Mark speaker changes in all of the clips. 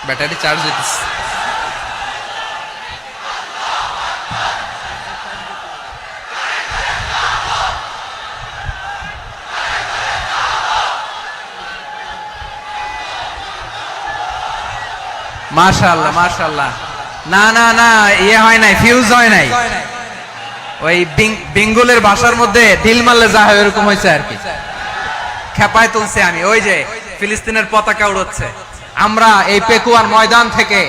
Speaker 1: Battery charge দিতেছে। মাশাআল্লাহ মাশাআল্লাহ। না না না, ইয়ে হয় নাই, ফিউজ হয় নাই। ওই বেঙ্গলের ভাষার মধ্যে ঢিল মারলে যা হয় এরকম হয়েছে আর কি। খেপায় তুলছে আমি, ওই যে ফিলিস্তিনের পতাকা উড়ছে। আমরা এই পেকুয়ার ময়দান থেকে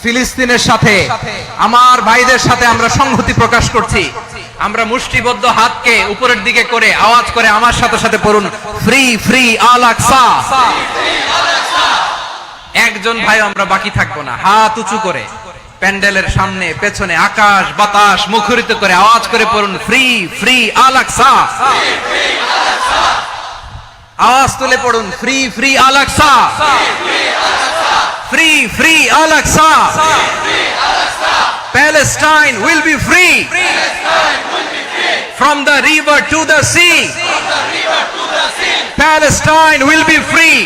Speaker 1: ফিলিস্তিনের সাথে, আমার ভাইদের সাথে আমরা সংহতি প্রকাশ করছি। আমরা মুষ্টিবদ্ধ হাতকে উপরের দিকে করে আওয়াজ করে আমার সাথে সাথে পড়ুন, ফ্রি ফ্রি আল আকসা। একজন ভাই আমরা বাকি থাকবো না, হাত উঁচু করে প্যান্ডেলের সামনে পেছনে আকাশ বাতাস মুখরিত করে আওয়াজ করে পড়ুন, ফ্রি ফ্রি আল আকসা। আওয়াজ তুলে পড়ুন, free free Al Aqsa, free free Al Aqsa. Palestine will be free from the river to the sea. Palestine will be free.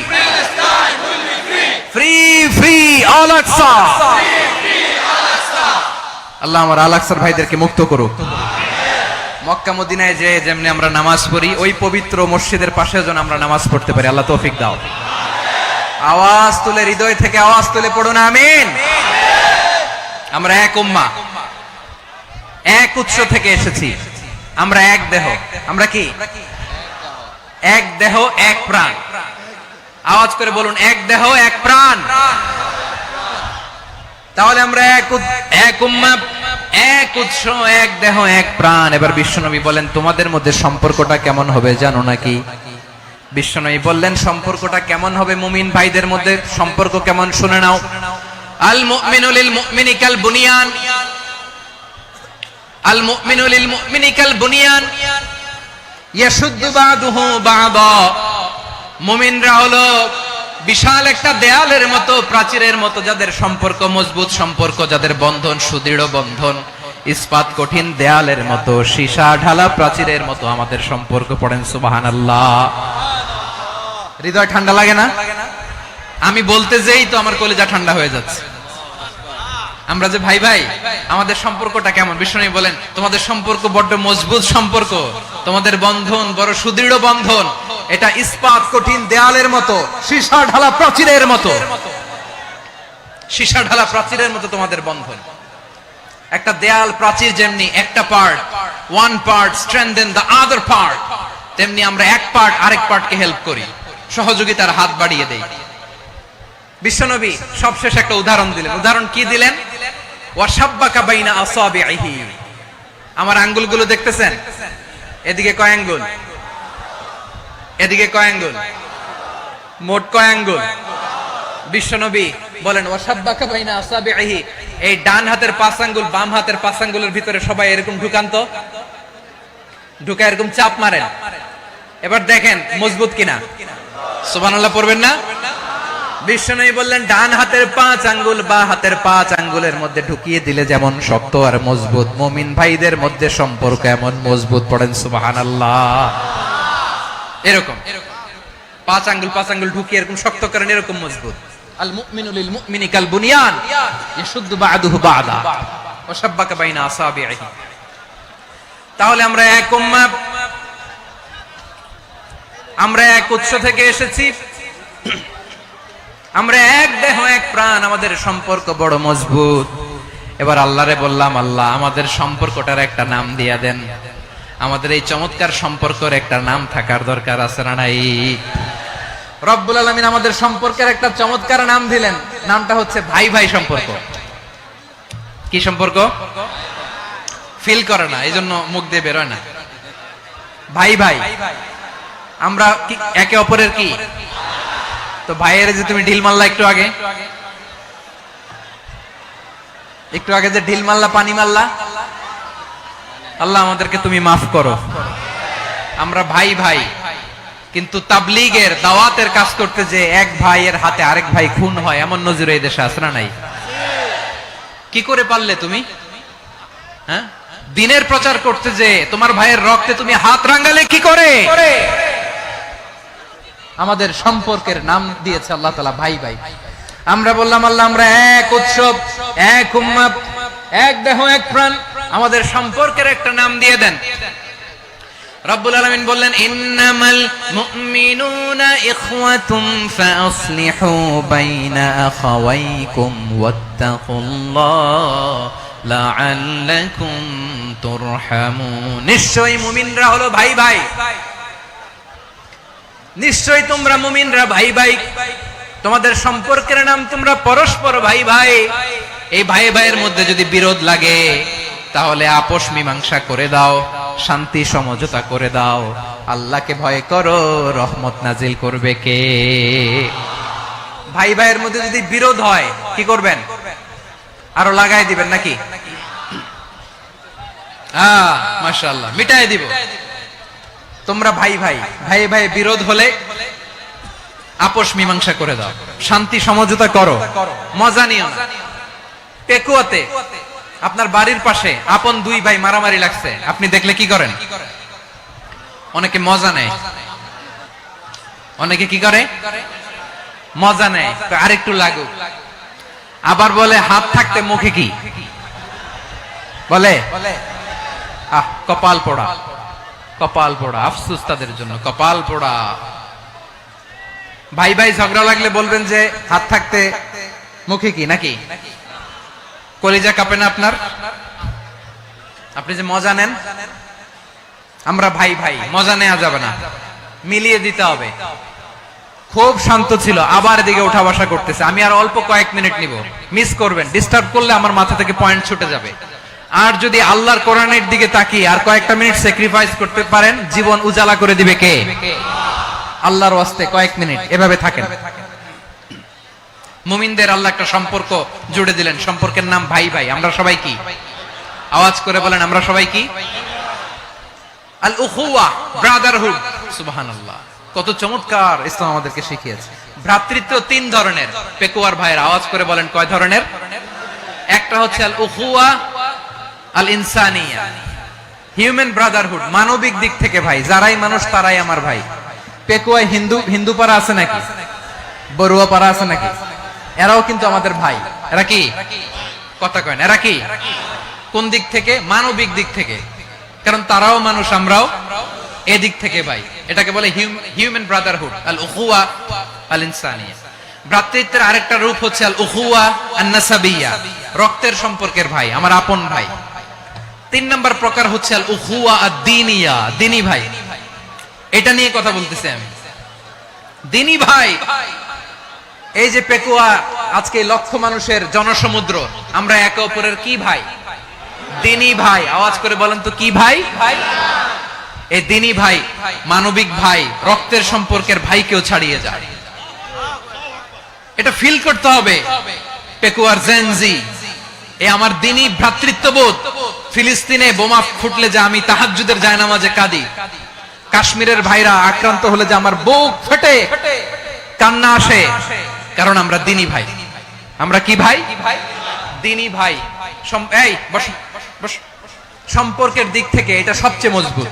Speaker 1: Free free Al Aqsa. আল্লাহ আমার আল আকসার ভাইদেরকে মুক্ত করুক। মক্কা মদিনায় যে যেমনি আমরা নামাজ পড়ি, ওই পবিত্র মসজিদের পাশে যেন আমরা নামাজ পড়তে পারি। আল্লাহ তৌফিক দাও। আওয়াজ তুলে, হৃদয় থেকে আওয়াজ তুলে পড়ুন আমিন। আমরা এক উম্মাহ, এক উৎস থেকে এসেছি। আমরা এক দেহ। আমরা কি? এক দেহ এক প্রাণ। আওয়াজ করে বলুন, এক দেহ এক প্রাণ। তাহলে আমরা এক উম্মাহ, এক উৎস, এক দেহ এক প্রাণ। এবার বিশ্বনবী বলেন, তোমাদের মধ্যে সম্পর্কটা কেমন হবে জানো নাকি? বিশ্বনবী বললেন, সম্পর্কটা কেমন হবে মুমিন ভাইদের মধ্যে? সম্পর্ক কেমন শুনে নাও। আল মুমিনু লিল মুমিনি কাল বুনিয়ান, আল মুমিনু লিল মুমিনি কাল বুনিয়ান ইয়াশুদ্দু বাদুহু বাদা। মুমিনরা হলো বিশাল একটা দেয়ালের মতো, প্রাচীরের মতো, যাদের সম্পর্ক মজবুত সম্পর্ক, যাদের বন্ধন সুদৃঢ় বন্ধন, ইস্পাত কঠিন দেয়ালের মতো, সীসা ঢালা প্রাচীরের মতো আমাদের সম্পর্ক। পড়েন সুবহানাল্লাহ। হৃদয় ঠান্ডা লাগে না? আমি বলতে যেই তো আমার কলিজা ঠান্ডা হয়ে যাচ্ছে। আমরা যে ভাই ভাই, আমাদের সম্পর্কটা কেমন? বিষ্ণু বলেন, তোমাদের সম্পর্ক বড্ড মজবুত সম্পর্ক, তোমাদের বন্ধন বড় সুদৃঢ় বন্ধন। এটা ইস্পাত কঠিন দেয়ালের মতো, সীসা ঢালা প্রাচীরের মতো, সীসা ঢালা প্রাচীরের মতো তোমাদের বন্ধন। একটা দেয়াল প্রাচীর যেমনি একটা part, one part strengthen the other part, তেমনি আমরা এক পার্ট আরেক পার্টকে হেল্প করি, সহযোগিতার হাত বাড়িয়ে দেই। বিশ্বনবী সবশেষ একটা উদাহরণ দিলেন। উদাহরণ কি দিলেন? ওয়াশাব্বাকা বাইনা আসাবিহি। আমার আঙ্গুলগুলো দেখতেছেন? এদিকে কয় আঙ্গুল, এদিকে কয় আঙ্গুল, মোট কয় আঙ্গুল? বিশ্বনবী বলেন, ওয়াশাব্বাকা বাইনা আসাবিহি। এই ডান হাতের 5 আঙ্গুল বাম হাতের 5 আঙ্গুলের ভিতরে সবাই এরকম ঢুকান তো, ঢুকা এরকম চাপ মারেন। এবার দেখেন মজবুত কিনা। সুবহানাল্লাহ পড়বেন না? বিশ্বনবী বললেন, ডান হাতের 5 আঙ্গুল বা হাতের 5 আঙ্গুলের মধ্যে ঢুকিয়ে দিলে যেমন শক্ত আর মজবুত, মুমিন ভাইদের মধ্যে সম্পর্ক এমন মজবুত। পড়েন সুবহানাল্লাহ। এরকম 5 আঙ্গুল ঢুকিয়ে এরকম শক্ত করেন, এরকম মজবুত। আল মুমিনু লিল মুমিনি কাল বুনিয়ান ইয়াশুদ্দু বা'দুহু বা'দা ওয়া শাব্বাকা বাইনা আসাবিহি। তাহলে আমরা এক উম্মাহ, আমরা এক উৎস থেকে এসেছি, আমরা এক দেহ এক প্রাণ, আমাদের সম্পর্ক বড় মজবুত। এবার আল্লাহরে বললাম, আল্লাহ আমাদের সম্পর্কটার একটা নাম দিয়া দেন। আমাদের এই চমৎকার সম্পর্কের একটা নাম থাকার দরকার আছে না নাই? রব্বুল আলামিন আমাদের সম্পর্কের একটা চমৎকার নাম দিলেন। নামটা হচ্ছে ভাই ভাই সম্পর্ক। কি সম্পর্ক? ফিল করে না, এই জন্য মুখ দিয়ে বেরোয় না। ভাই ভাই, আমরা একে অপরের কি? তো ভাইয়ের যে তুমি ঢিল মারলা একটু আগে, একটু আগে যে ঢিল মারলা, পানি মারলা, আল্লাহ আমাদেরকে তুমি মাফ করো। আমরা ভাই ভাই, কিন্তু তাবলীগের দাওয়াতের কাজ করতে যে এক ভাইয়ের হাতে আরেক ভাই খুন হয়, এমন নজির এই দেশে আছে না নাই? কি করে পারলে তুমি? হ্যাঁ, দিনের প্রচার করতে যে তোমার ভাইয়ের রক্তে তুমি হাত রাঙালে কি করে? আমাদের সম্পর্কের নাম দিয়েছে আল্লাহ তাআলা ভাই ভাই। আমরা বললাম আল্লাহ আমরা এক উৎসব, এক উম্মাহ, এক দেহ, এক প্রাণ, আমাদের সম্পর্কের একটা নাম দিয়ে দেন। রব্বুল আলামিন বললেন ইন্নামাল মুমিনুনা ইখওয়াতুম ফাসলিহু বাইনা আখাওয়াইকুম ওয়াত্তাকুল্লাহ লাআল্লাকুম তুরহামুন। নিশ্চয়ই মুমিনরা হলো ভাই ভাই, নিশ্চয়ই তোমরা মুমিনরা ভাই ভাই, তোমাদের সম্পর্কের নাম তোমরা পরস্পর ভাই ভাই। এই ভাই ভাইয়ের মধ্যে যদি বিরোধ লাগে তাহলে আপোষ মীমাংসা করে দাও, শান্তি সমঝোতা করে দাও। আল্লাহকে ভয় করো, রহমত নাজিল করবে কে? ভাই ভাইয়ের মধ্যে যদি বিরোধ হয় কি করবেন? আরো লাগাই দিবেন নাকি? মাশাআল্লাহ, মিটাই দিব। তোমরা ভাই ভাই, ভাই ভাই বিরোধ হলে আপোষ মীমাংসা করে দাও, শান্তি সমঝোতা করো, মজা নিও না। পেকুয়াতে আপনার বাড়ির পাশে আপন দুই ভাই মারামারি লাগছে, আপনি দেখলে কি করেন? অনেকে মজা নেয়, অনেকে কি করে? মজা নেয়, আরেকটু লাগুক। আবার বলে হাত থাকতে মুখে কি বলে? কপাল পোড়া, কপাল পোড়া। আফসোস তাদের জন্য, কপাল পোড়া। ভাই ভাই ঝগড়া লাগলে বলবেন যে হাত থাকতে মুখে কি, নাকি? কলিজা কাঁপে না আপনার? আপনি যে মজা নেন, আমরা ভাই ভাই, মজা নেওয়া যাবে না, মিলিয়ে দিতে হবে। খুব শান্ত ছিল, আবার এদিকে উঠা বসা করতেছে। আমি আর অল্প কয়েক মিনিট নিব, মিস করবেন। ডিস্টার্ব করলে আমার মাথা থেকে পয়েন্ট ছুটে যাবে। আর যদি আল্লাহর কোরআনের দিকে তাকিয়ে আর কয়েকটা মিনিট স্যাক্রিফাইস করতে পারেন, জীবন উজালা করে দিবে কে? আল্লাহর ওয়াস্তে কয়েক মিনিট এভাবে থাকেন। মুমিনদের আল্লাহ একটা সম্পর্ক জুড়ে দিলেন, সম্পর্কের নাম ভাই ভাই। আমরা সবাই কি? আওয়াজ করে বলেন, আমরা সবাই কি? আল উখুয়া, ব্রাদারহুড। সুবহানাল্লাহ, কত চমৎকার ইসলাম আমাদেরকে শিখিয়েছে। ভ্রাতৃত্ব তিন ধরনের। পেকুয়ার ভাইয়ের আওয়াজ করে বলেন, কয় ধরনের? একটা হচ্ছে আল উখুয়া আল ইনসানিয়া, হিউম্যান ব্রাদারহুড, মানবিক দিক থেকে ভাই। যারাই মানুষ তারাই আমার ভাই। পেকুয়ায় হিন্দু পাড়া আছে নাকি? বড়ুয়া পাড়া আছে নাকি? এরাও কিন্তু আমাদের ভাই। এরা কি? কথা কয় না, এরা কি? কোন দিক থেকে? মানবিক দিক থেকে। কারণ তারাও মানুষ, আমরাও এদিক থেকে ভাই। এটাকে বলে হিউম্যান ব্রাদারহুড, আল উখুয়া আল ইনসানিয়া। ভ্রাতৃত্বের আরেকটা রূপ হচ্ছে আল উখুয়া আন নাসাবিয়া, রক্তের সম্পর্কের ভাই, আমার আপন ভাই। তিন নম্বর প্রকার হচ্ছে আল উখুয়া আদ-দীনিয়া, দিনী ভাই। এটা নিয়ে কথা বলতেছি আমি, দিনী ভাই। এই যে পেকুয়া, আজকে লক্ষ মানুষের জনসমুদ্র, আমরা একে অপরের কি ভাই? দিনী ভাই। আওয়াজ করে বলেন তো, কি ভাই? এই দিনী ভাই, মানবিক ভাই, রক্তের সম্পর্কের ভাইকেও ছাড়িয়ে যায়। এটা ফিল করতে হবে। পেকুয়ার জেনজি, এ আমার দিনী ভ্রাতৃত্ববোধ। ফিলিস্তিনে বোমা ফুটলে যে আমি তাহাজ্জুদের জায়নামাজে কাঁদি, কাশ্মীরের ভাইরা আক্রান্ত হলে যে আমার বুক ফেটে কান্না আসে, কারণ আমরা দিনী ভাই। আমরা কি ভাই? দিনী ভাই। এই বস বস। সম্পর্কের দিক থেকে এটা সবচেয়ে মজবুত,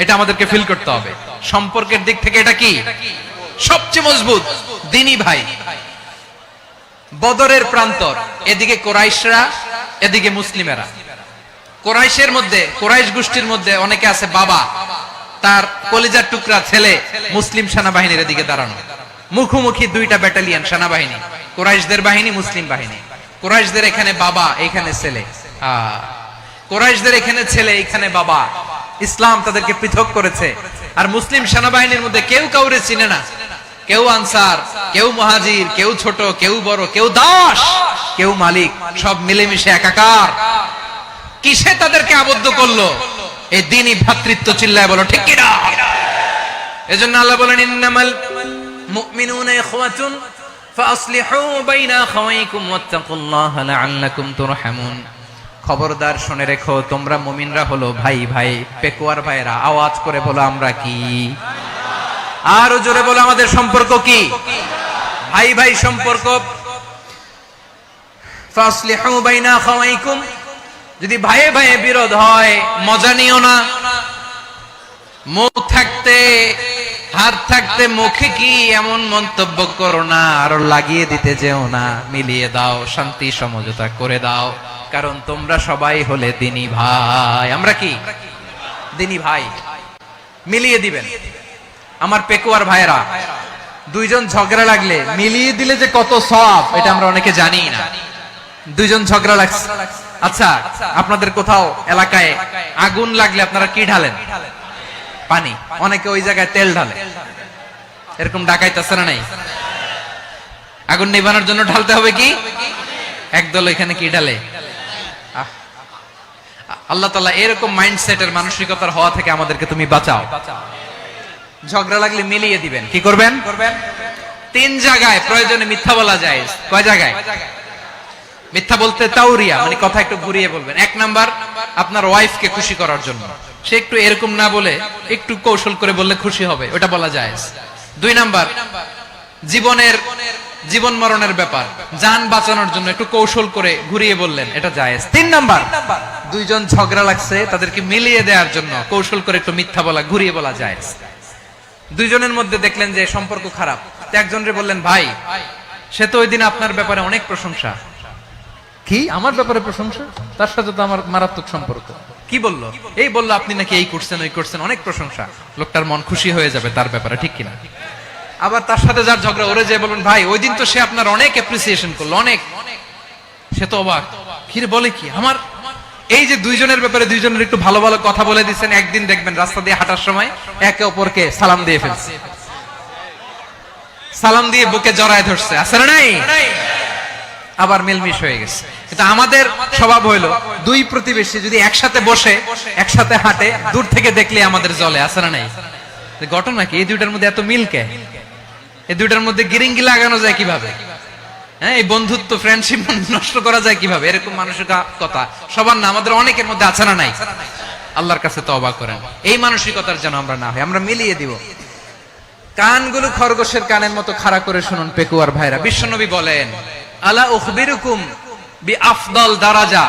Speaker 1: এটা আমাদেরকে ফিল করতে হবে। সম্পর্কের দিক থেকে এটা কি? সবচেয়ে মজবুত, দিনী ভাই। বদরের প্রান্তর, এদিকে কোরাইশরা, এদিকে মুসলিমেরা। কোরাইশের মধ্যে, কোরাইশ গোষ্ঠীর মধ্যে অনেকে আছে বাবা, তার কলিজার টুকরা ছেলে মুসলিম সেনাবাহিনীর এদিকে দাঁড়ানো। মুখোমুখি দুইটা ব্যাটালিয়ন সেনাবাহিনী, কোরাইশদের বাহিনী, মুসলিম বাহিনী। কোরাইশদের এখানে বাবা, এখানে ছেলে। কোরাইশদের এখানে ছেলে, এখানে বাবা। ইসলাম তাদেরকে পৃথক করেছে। আর মুসলিম সেনাবাহিনীর মধ্যে কেউ কাউরে চিনে না। কেউ আনসার, কেউ মুহাজির, কেউ ছোট, কেউ বড়, কেউ দাস, কেউ মালিক, সব মিলেমিশে একাকার। কিসে তাদেরকে আবদ্ধ করলো? এই দ্বীনি ভ্রাতৃত্ব। চিল্লায় বলো ঠিক কিনা? এজন্য আল্লাহ বলেন, ইন্নামাল মুমিনুনা ইখওয়াতুন ফাসলিহু বাইনা আখাওয়াইকুম ওয়াত্তাকুল্লাহা লাআল্লাকুম তুরহামুন। খবরদার শুনে রেখো, তোমরা মুমিনরা হলো ভাই ভাই। পেকুয়ার ভাইরা আওয়াজ করে বলো, আমরা কি? আরো জোরে বলো, আমাদের সম্পর্ক কি? ভাই ভাই সম্পর্ক। ফাসলিহু বাইনা আখাওয়াইকুম, যদি ভাইয়ে ভাইয়ে বিরোধ হয় মজা নিও না। মুখ থাকতে হাত থাকতে মুখে কি এমন মন্তব্য করো না, আরো লাগিয়ে দিতে যেও না, মিলিয়ে দাও, শান্তি সমঝোতা করে দাও, কারণ তোমরা সবাই হলে দিনী ভাই। আমরা কি দিনী ভাই? মিলিয়ে দিবেন। আমার পেকুয়ার ভাইরা, দুইজন ঝগড়া লাগলে মিলিয়ে দিলে যে কত সওয়াব, এটা আমরা অনেকে জানি না। দুইজন ঝগড়া লাগছে, আচ্ছা আপনাদের কোথাও এলাকায় আগুন লাগলে আপনারা কি ঢালেন? পানি। অনেকে ওই জায়গায় তেল ঢালে, এরকম ডাকাইতে আছে না নাই? আগুন নিভানোর জন্য ঢালতে হবে কি? একদল এখানে কি ঢালে? আল্লাহ তাআলা এরকম মাইন্ডসেটের মানসিকতার হওয়া থেকে আমাদেরকে তুমি বাঁচাও। ঝগড়া লাগলে মিলিয়ে দিবেন। কি করবেন? তিন জায়গায় প্রয়োজনে মিথ্যা বলা যায়। কয় জায়গায় মিথ্যা বলতে? তাওরিয়া, মানে কথা একটু ঘুরিয়ে বলবেন। এক নাম্বার, আপনার ওয়াইফকে খুশি করার জন্য, সে একটু এরকম না বলে একটু কৌশল করে বললে খুশি হবে, ওটা বলা যায়। দুই নাম্বার, জীবন মরণের ব্যাপার, জান বাঁচানোর জন্য একটু কৌশল করে ঘুরিয়ে বললেন, এটা জায়েজ। তিন নাম্বার, দুইজন ঝগড়া লাগছে তাদেরকে মিলিয়ে দেওয়ার জন্য কৌশল করে একটু মিথ্যা বলা, ঘুরিয়ে বলা জায়েজ। দুইজনের মধ্যে দেখলেন যে সম্পর্ক খারাপ, একজনরে বললেন, ভাই সে তো ওই দিন আপনার ব্যাপারে অনেক প্রশংসা। কি আমার ব্যাপারে প্রশংসা? তার সাথে তো আমার মারাত্মক সম্পর্ক। কি বললো? এই বললো আপনি নাকি এই করছেন ওই করছেন, অনেক প্রশংসা। লোকটার মন খুশি হয়ে যাবে তার ব্যাপারে, ঠিক কিনা? আবার তার সাথে যার ঝগড়া, ওরে যে বলবেন, ভাই ওই দিন তো সে আপনার অনেক অ্যাপ্রিসিয়েশন করলো, অনেক। সে তো অবাক, কি রে বলে কি? আমার এই যে দুইজনের ব্যাপারে দুইজনের একটু ভালো ভালো কথা বলে দিচ্ছেন, একদিন দেখবেন রাস্তা দিয়ে হাঁটার সময় একে অপরকে সালাম দিয়ে ফেলছে, সালাম দিয়ে বুকে জড়ায় ধরছে, আছে না নাই? আবার মিলমিশ হয়ে গেছে। কিন্তু আমাদের স্বভাব হইলো, দুই প্রতিবেশী যদি একসাথে বসে একসাথে হাঁটে, দূর থেকে দেখলে আমাদের জ্বলে, আছে না নাই? ঘটনা কি? এই দুইটার মধ্যে এত মিল কে? এই দুইটার মধ্যে গিরিঙ্গি লাগানো যায় কিভাবে? হ্যাঁ, এই বন্ধুত্ব ফ্রেন্ডশিপ নষ্ট করা যায় কিভাবে? এরকম মানসিকতা সবার না, আমাদের অনেকের মধ্যে আছে না নাই? আল্লাহর কাছে তওবা করেন, এই মানসিকতার যেন আমরা না হই, আমরা মিলিয়ে দিব। কানগুলো খরগোশের কানের মতো খাড়া করে শুনুন পেকুয়ার ভাইরা। বিশ্বনবী বলেন, আলা উখবিরুকুম বিআফদাল দারাজা,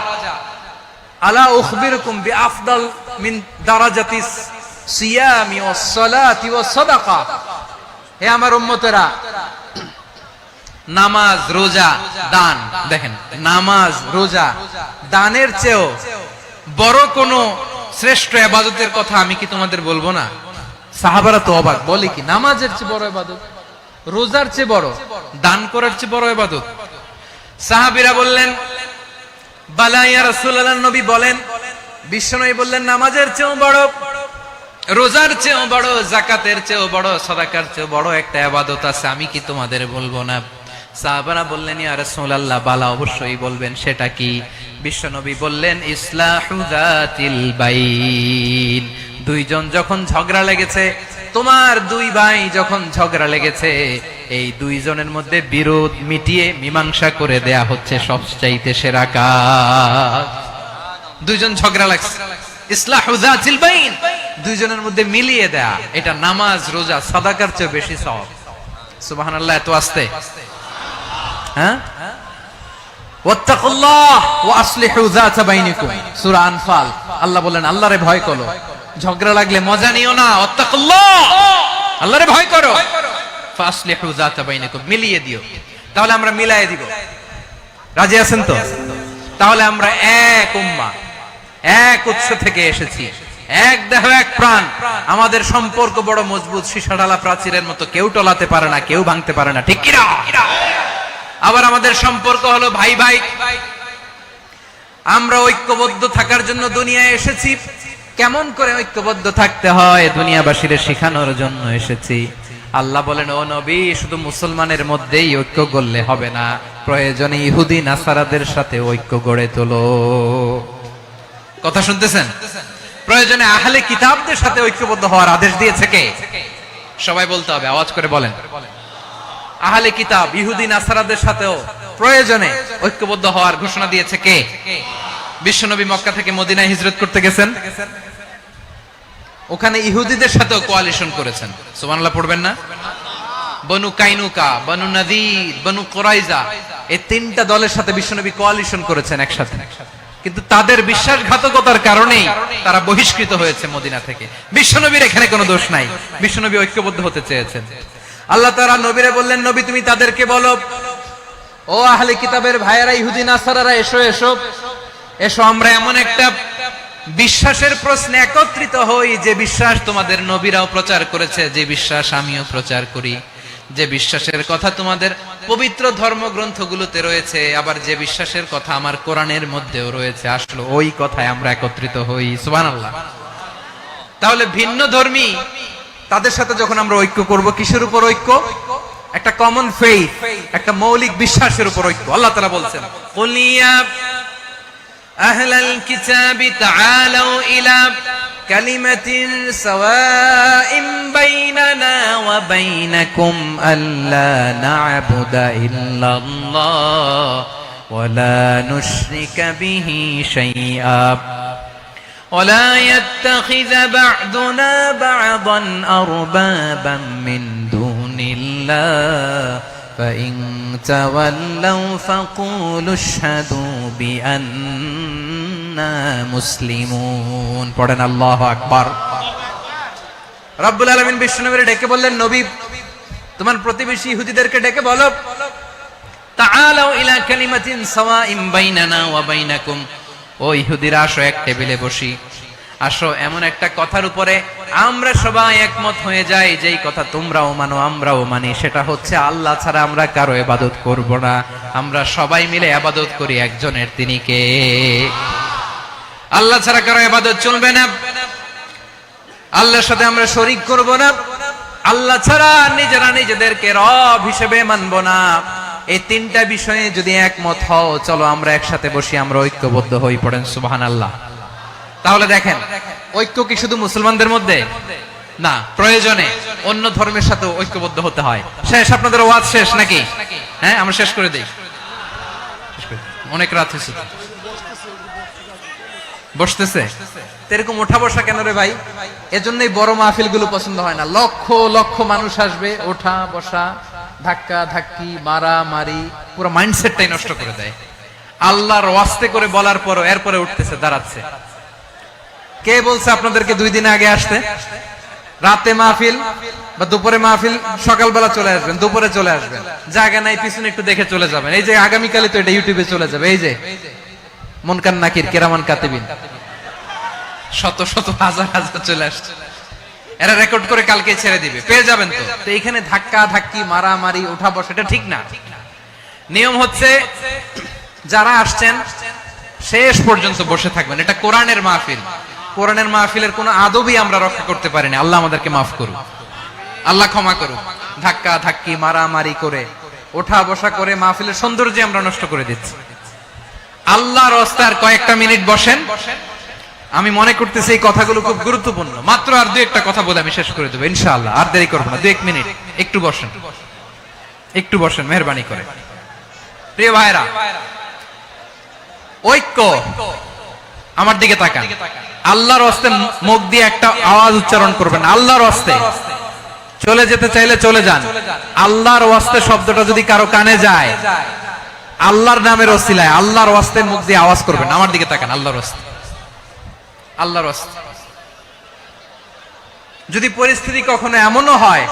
Speaker 1: আলা উখবিরুকুম বিআফদাল মিন দারাজাতিস সিয়ামি ওয়াস সালাতি ওয়াস সাদাকা। হে আমার উম্মতেরা, নামাজ, রোজা, দান, দেখেন নামাজ, রোজা, দানের চেয়েও বড় কোন শ্রেষ্ঠ ইবাদতের কথা আমি কি তোমাদের বলবো না? সাহাবারা তো অবাক, বলে কি নামাজের চেয়ে বড় ইবাদত, রোজার চেয়ে বড়, দান করার চেয়ে বড় ইবাদত? সাহাবীরা বললেন, বালা ইয়া রাসূলুল্লাহ, নবী বলেন। বিশ্বনবী বললেন, নামাজের চেয়েও বড়, রোজার চেয়েও বড়, যাকাতের চেয়েও বড়, সাদাকার চেয়েও বড় একটা ইবাদত আছে, আমি কি তোমাদের বলবো না? সাহাবারা বললেন, ইয়া রাসূলুল্লাহ, বালা, অবশ্যই বলবেন, সেটা কি? বিশ্বনবী বললেন, ইসলাহু যাতিল বাইন। দুইজন যখন ঝগড়া লেগেছে, তোমার দুই ভাই যখন ঝগড়া লেগেছে, এই দুইজনের মধ্যে বিরোধ মিটিয়ে মীমাংসা করে দেয়া হচ্ছে সবচাইতে সেরা কাজ। দুইজন ঝগড়া লাগছে, ইসলাহু যাতিল বাইন, দুইজনের মধ্যে মিলিয়ে দেয়া, এটা নামাজ, রোজা, সাদাকার চেয়ে বেশি সওয়াব। সুবহানাল্লাহ, এত আস্তে? হ্যাঁ, ওয়াত্তাকুল্লাহ ওয়া আসলিহু যাতা বাইনিকুম, সূরা আনফাল। আল্লাহ বলেন, আল্লাহরে ভয় করো, ঝগড়া লাগলে মজা নিও না, ওয়াত্তাকুল্লাহ, আল্লাহরে ভয় করো, ফাসলিহু যাতা বাইনিকুম, মিলিয়ে দিও। তাহলে আমরা মিলায়ে দিব, রাজি আছেন তো? তাহলে আমরা এক উম্মাহ, এক উৎস থেকে এসেছি, এক দেহ এক প্রাণ, আমাদের সম্পর্ক বড় মজবুত, সীসাঢালা প্রাচীরের মতো, কেউ টলাতে পারে না, কেউ ভাঙতে পারে না, ঠিক কিনা? আবার আমাদের সম্পর্ক হলো ভাই ভাই, আমরা ঐক্যবদ্ধ থাকার জন্য দুনিয়ায় এসেছি। কেমন করে ঐক্যবদ্ধ থাকতে হয় দুনিয়াবাসীর শেখানোর জন্য এসেছি। আল্লাহ বলেন, ও নবী, শুধু মুসলমানের মধ্যেই ঐক্য গড়লে হবে না, প্রয়োজনে ইহুদি নাসারাদের সাথে ঐক্য গড়ে তোলো। কথা শুনতেছেন? প্রয়োজনে আহলে কিতাবদের সাথে ঐক্যবদ্ধ হওয়ার আদেশ দিয়েছে কে? সবাই বলতে হবে, আওয়াজ করে বলেন। আহলে কিতাব, ইহুদি নাসারাদের সাথেও প্রয়োজনে ঐক্যবদ্ধ হওয়ার ঘোষণা দিয়েছে কে? বিশ্বনবী মক্কা থেকে মদিনায় হিজরত করতে গেছেন, ওখানে ইহুদিদের সাথেও কোয়ালিশন করেছেন। সুবহানাল্লাহ পড়বেন না? বনু কাইনুকা, বনু নাদির, বনু কুরাইজা, এই তিনটা দলের সাথে বিশ্বনবী কোয়ালিশন করেছেন একসাথে। কিন্তু তাদের বিশ্বাসঘাতকতার কারণেই তারা বহিষ্কৃত হয়েছে মদিনা থেকে। বিশ্বনবীর এখানে কোনো দোষ নাই, বিশ্বনবী ঐক্যবদ্ধ হতে চেয়েছেন। আল্লাহ তাআলা নবীরে বললেন, নবী তুমি তাদেরকে বলো, ও আহলে কিতাবের ভাইয়েরা, ইহুদি নাসারারা, এসো এসো এসো, আমরা এমন একটা বিশ্বাসের প্রশ্নে একত্রিত হই যে বিশ্বাস তোমাদের নবীরাও প্রচার করেছে, যে বিশ্বাস আমিও প্রচার করি, যে বিশ্বাসের কথা তোমাদের পবিত্র ধর্মগ্রন্থগুলোতে রয়েছে, আবার যে বিশ্বাসের কথা আমার কোরআনের মধ্যেও রয়েছে, আসলে ওই কথায় আমরা একত্রিত হই। সুবহানাল্লাহ। তাহলে ভিন্ন ধর্মী তাদের সাথে যখন আমরা ঐক্য করব, কিসের উপর ঐক্য? একটা কমন ফেইথ, একটা মৌলিক বিশ্বাসের উপর ঐক্য। আল্লাহ তাআলা বলছেন, কুলিয়া আহলাল কিতাবি তাআলাউ ইলা কালিমাতিন সাওয়াইন বাইনানা ওয়া বাইনাকুম আল্লা না'বুদা ইল্লাল্লাহ ওয়া লা নুশরিকা বিহি শাইআ ولا يتخذ بعضنا بعضا أربابا من دون الله فإن تولوا فقولوا اشهدوا بأننا مسلمون পড়েন আল্লাহু আকবার। রব্বুল আলামিন বিশ্বনবীকে ডেকে বললেন, নবী তোমার প্রতিবেশী ইহুদিদেরকে ডেকে বলো, তাআলাউ ইলা কালিমাতিন সাওয়াইন বাইনানা ওয়া বাইনাকুম, ও ইহুদিরা আসো, এক টেবিলে বসি, আসো এমন একটা কথার উপরে আমরা সবাই একমত হয়ে যাই, যেই কথা তোমরাও মানো আমরাও মানি, সেটা হচ্ছে আল্লাহ ছাড়া আমরা কারো ইবাদত করব না, আমরা সবাই মিলে ইবাদত করি একজনের, তিনি কে? আল্লাহ ছাড়া কারো ইবাদত চলবে না, আল্লাহর সাথে আমরা শরীক করব না, আল্লাহ ছাড়া নিজেরা নিজেদেরকে রব হিসেবে মানব না। এই তিনটা বিষয়ে যদি একমত হও, চলো আমরা একসাথে বসি, আমরা ঐক্যবদ্ধ হই। পড়েন সুবহানাল্লাহ। তাহলে দেখেন, ঐক্য কি শুধু মুসলমানদের মধ্যে না, প্রয়োজনে অন্য ধর্মের সাথে ঐক্যবদ্ধ হতে হয়। শেষ, আপনাদের ওয়াজ শেষ নাকি? হ্যাঁ, আমরা শেষ করে দেই, অনেক রাত হয়েছে। বসতেছে এরকম ওঠা বসা কেন রে ভাই? এজন্যই বড় মাহফিল গুলো পছন্দ হয় না। লক্ষ লক্ষ মানুষ আসবে, ওঠা বসা, ধাক্কা ধাক্কি, মারা মারি, পুরো মাইন্ডসেটটাই নষ্ট করে দেয়। আল্লাহর ওয়াস্তে করে বলার পরও এরপরে উঠতেছে, দাঁড়াচ্ছে। কে বলছে আপনাদেরকে 2 দিন আগে আসতে? রাতে মাহফিল বা দুপুরে মাহফিল, সকালবেলা চলে আসবেন, দুপুরে চলে আসবেন, জায়গা নাই পিছনে একটু দেখে চলে যাবেন। এই যে আগামীকালে তো এটা ইউটিউবে চলে যাবে, এই যে মুনকার নাকির কিরামান কাতিবিন, শত শত হাজার হাজার চলে আসছে, এরা রেকর্ড করে কালকে ছেড়ে দিবে, পেয়ে যাবেন। তো এইখানে ধাক্কা ধাক্কি, মারামারি, ওঠা বসা, এটা ঠিক না। নিয়ম হচ্ছে যারা আসছেন শেষ পর্যন্ত বসে থাকবেন। এটা কোরআনের মাহফিল, কোরআনের মাহফিলের কোনো আদবই আমরা রক্ষা করতে পারিনি। আল্লাহ আমাদেরকে মাফ করুক, আল্লাহ ক্ষমা করুক। ধাক্কা ধাক্কি, মারামারি করে, ওঠা বসা করে মাহফিলের সৌন্দর্য আমরা নষ্ট করে দিচ্ছি। আল্লাহর রাস্তায় কয়েকটা মিনিট বসেন। আমি মনে করতেছি এই কথাগুলো খুব গুরুত্বপূর্ণ। মাত্র আর 2-1টা কথা বলে আমি শেষ করে দেবো ইনশাআল্লাহ, আর দেরি করবো না। 2-1 মিনিট একটু বসেন, একটু বসেন মেহেরবানি করে। প্রিয় ভাইরা, ঐক্য, আমার দিকে তাকান। আল্লাহর রাস্তায় মুখ দিয়ে একটা আওয়াজ উচ্চারণ করবেন, আল্লাহর রাস্তায়। চলে যেতে চাইলে চলে যান। আল্লাহর ওয়াস্তে শব্দটা যদি কারো কানে যায়, আল্লাহর নামের ওসিলায় আল্লাহর ওয়াস্তে মুখ দিয়ে আওয়াজ করবেন। আমার দিকে তাকান, আল্লাহর ওয়াস্তে, আল্লাহর ওয়াস্তে। যদি পরিস্থিতি কখনো এমনও হয়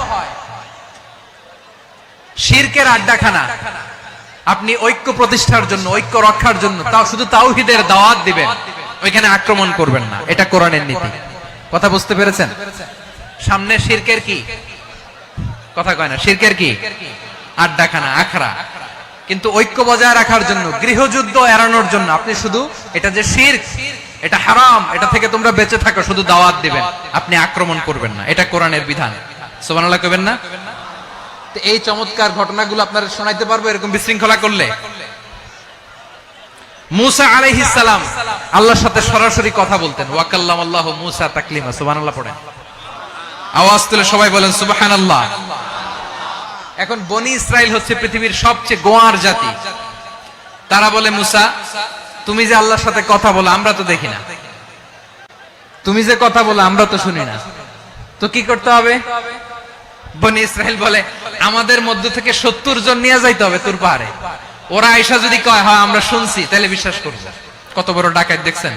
Speaker 1: শিরকের আড্ডাখানা, আপনি ঐক্য প্রতিষ্ঠার জন্য, ঐক্য রক্ষার জন্য তাও শুধু তাওহীদের দাওয়াত দিবেন, ওইখানে আক্রমণ করবেন না। এটা কোরআনের নীতি। কথা বুঝতে পেরেছেন? সামনে শিরকের কি কথা কয় না, শিরকের কি আড্ডাখানা, আখড়া। কিন্তু ঐক্য বজায় রাখার জন্য, গৃহযুদ্ধ এড়ানোর জন্য আপনি শুধু এটা যে শিরক, এটা হারাম, এটা থেকে তোমরা বেঁচে থাকো, শুধু দাওয়াত দিবেন, আপনি আক্রমণ করবেন না। এটা কোরআনের বিধান। সুবহানাল্লাহ কইবেন না? তো এই চমৎকার ঘটনাগুলো আপনারা শোনাইতে পারবো এরকম বিশৃঙ্খলা করলে। মুসা আলাইহিস সালাম আল্লাহর সাথে সরাসরি কথা বলতেন। ওয়া কাল্লামাল্লাহু মুসা তাকলিমা। সুবহানাল্লাহ পড়েন, আওয়াজ তুলে সবাই বলেন সুবহানাল্লাহ। এখন বনি ইসরাইল হচ্ছে পৃথিবীর সবচেয়ে গোয়ার জাতি। তারা বলে, মুসা তুমি যে আল্লাহর সাথে কথা বলো আমরা তো দেখি না, তুমি যে কথা বলো আমরা তো শুনি না, তো কি করতে হবে? বনি ইসরাইল বলে, আমাদের মধ্য থেকে 70 জন নিয়ে যাইতে হবে তুর পাহাড়ে। ওরা আয়েশা যদি কয় হ্যাঁ আমরা শুনছি, তাহলে বিশ্বাস করব। কত বড় ডাকাত দেখছেন?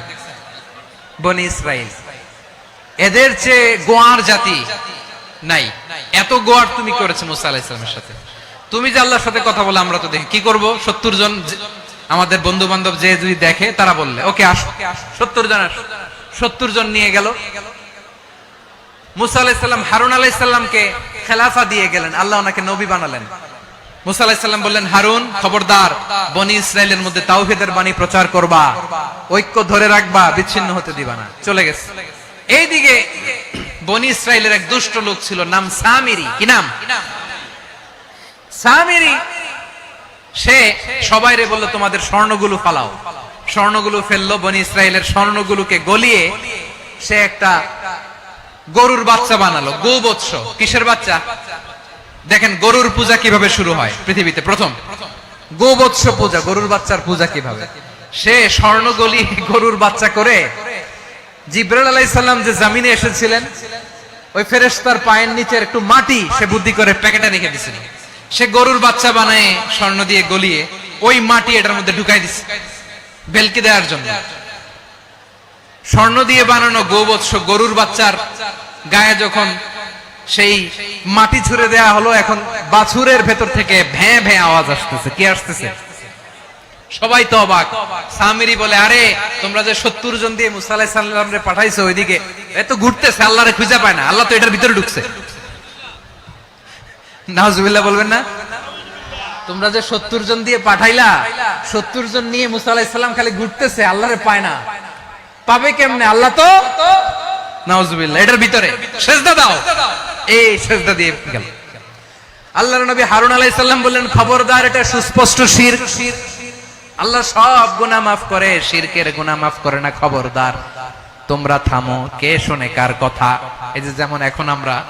Speaker 1: বনি ইসরাইল, এদের চেয়ে গোয়ার জাতি নাই। এত গোয়ার তুমি করেছো মুসা আলাইহিস সালামের সাথে। তুমি যে আল্লাহর সাথে কথা বলে আমরা তো দেখি, কি করব? 70 জন আমাদের বন্ধু বান্ধব যে যদি দেখে তারা বললে ওকে আসো, 70 জন আসো। 70 জন নিয়ে গেল। মুসা আলাইহিস সালাম হারুন আলাইহিস সালামকে খেলাফা দিয়ে গেলেন, আল্লাহ ওনাকে নবী বানালেন। মুসা আলাইহিস সালাম বললেন, হারুন খবরদার, বনি ইসরাইলের মধ্যে তাওহীদের বাণী প্রচার করবা, ঐক্য ধরে রাখবা, বিচ্ছিন্ন হতে দিবা না। চলে গেছে। এইদিকে বনি ইসরাইলের এক দুষ্ট লোক ছিল, নাম সামিরি। কি নাম? সামিরি। সে সবাইরে বলল তোমাদের স্বর্ণগুলো ফালাও। স্বর্ণগুলো ফেললো, বনি ইসরাইলের স্বর্ণগুলোকে গলিয়ে সে একটা গরুর বাচ্চা বানালো, গোবৎস। কিসের বাচ্চা? দেখেন গরুর পূজা কিভাবে শুরু হয় পৃথিবীতে, প্রথম গোবৎস পূজা, গরুর বাচ্চার পূজা কিভাবে। সে স্বর্ণ গলি গরুর বাচ্চা করে, জিবরাইল আলাইহিস সালাম যে জমিনে এসেছিলেন ওই ফেরেশতার পায়ের নিচের একটু মাটি সে বুদ্ধি করে প্যাকেটে রেখে দিয়েছিল। সে গরুর বাচ্চা বানায় স্বর্ণ দিয়ে গলিয়ে ওই মাটি এটার মধ্যে ঢুকাই দিছে বেলকি দেওয়ার জন্য। স্বর্ণ দিয়ে বানানো গোবৎস গরুর বাচ্চার গায়ে যখন সেই মাটি ছুঁড়ে দেয়া হলো, এখন বাছুরের ভেতর থেকে ভ্যাঁ ভ্যাঁ আওয়াজ আসতেছে। কি আসতেছে? সবাই তো অবাক। সামিরি বলে, আরে তোমরা যে 70 জন দিয়ে মুসা আলাইহিস সালামরে পাঠাইছো ওইদিকে, এত ঘুরতেছে, আল্লাহরে খুঁজে পায় না, আল্লাহ তো এটার ভিতরে ঢুকছে। নাউজুবিল্লাহ বলবেন না? তোমরা যে 70 জন দিয়ে পাঠাইলা, 70 জন নিয়ে মুসা আলাইহিস সালাম খালি ঘুরতেছে, আল্লাহরে পায় না। পাবে কেমনে? আল্লাহ তো নাউজুবিল্লাহ এটার ভিতরে। সেজদা দাও। এই সেজদা দিয়ে গেল। আল্লাহর নবী হারুন আলাইহিস সালাম বললেন, খবরদার, এটা সুস্পষ্ট শিরক। আল্লাহ সব গুনাহ মাফ করে, শিরকের গুনাহ মাফ করে না, খবরদার তোমরা থামো। কে শোনে কার কথা? এই যে যেমন এখন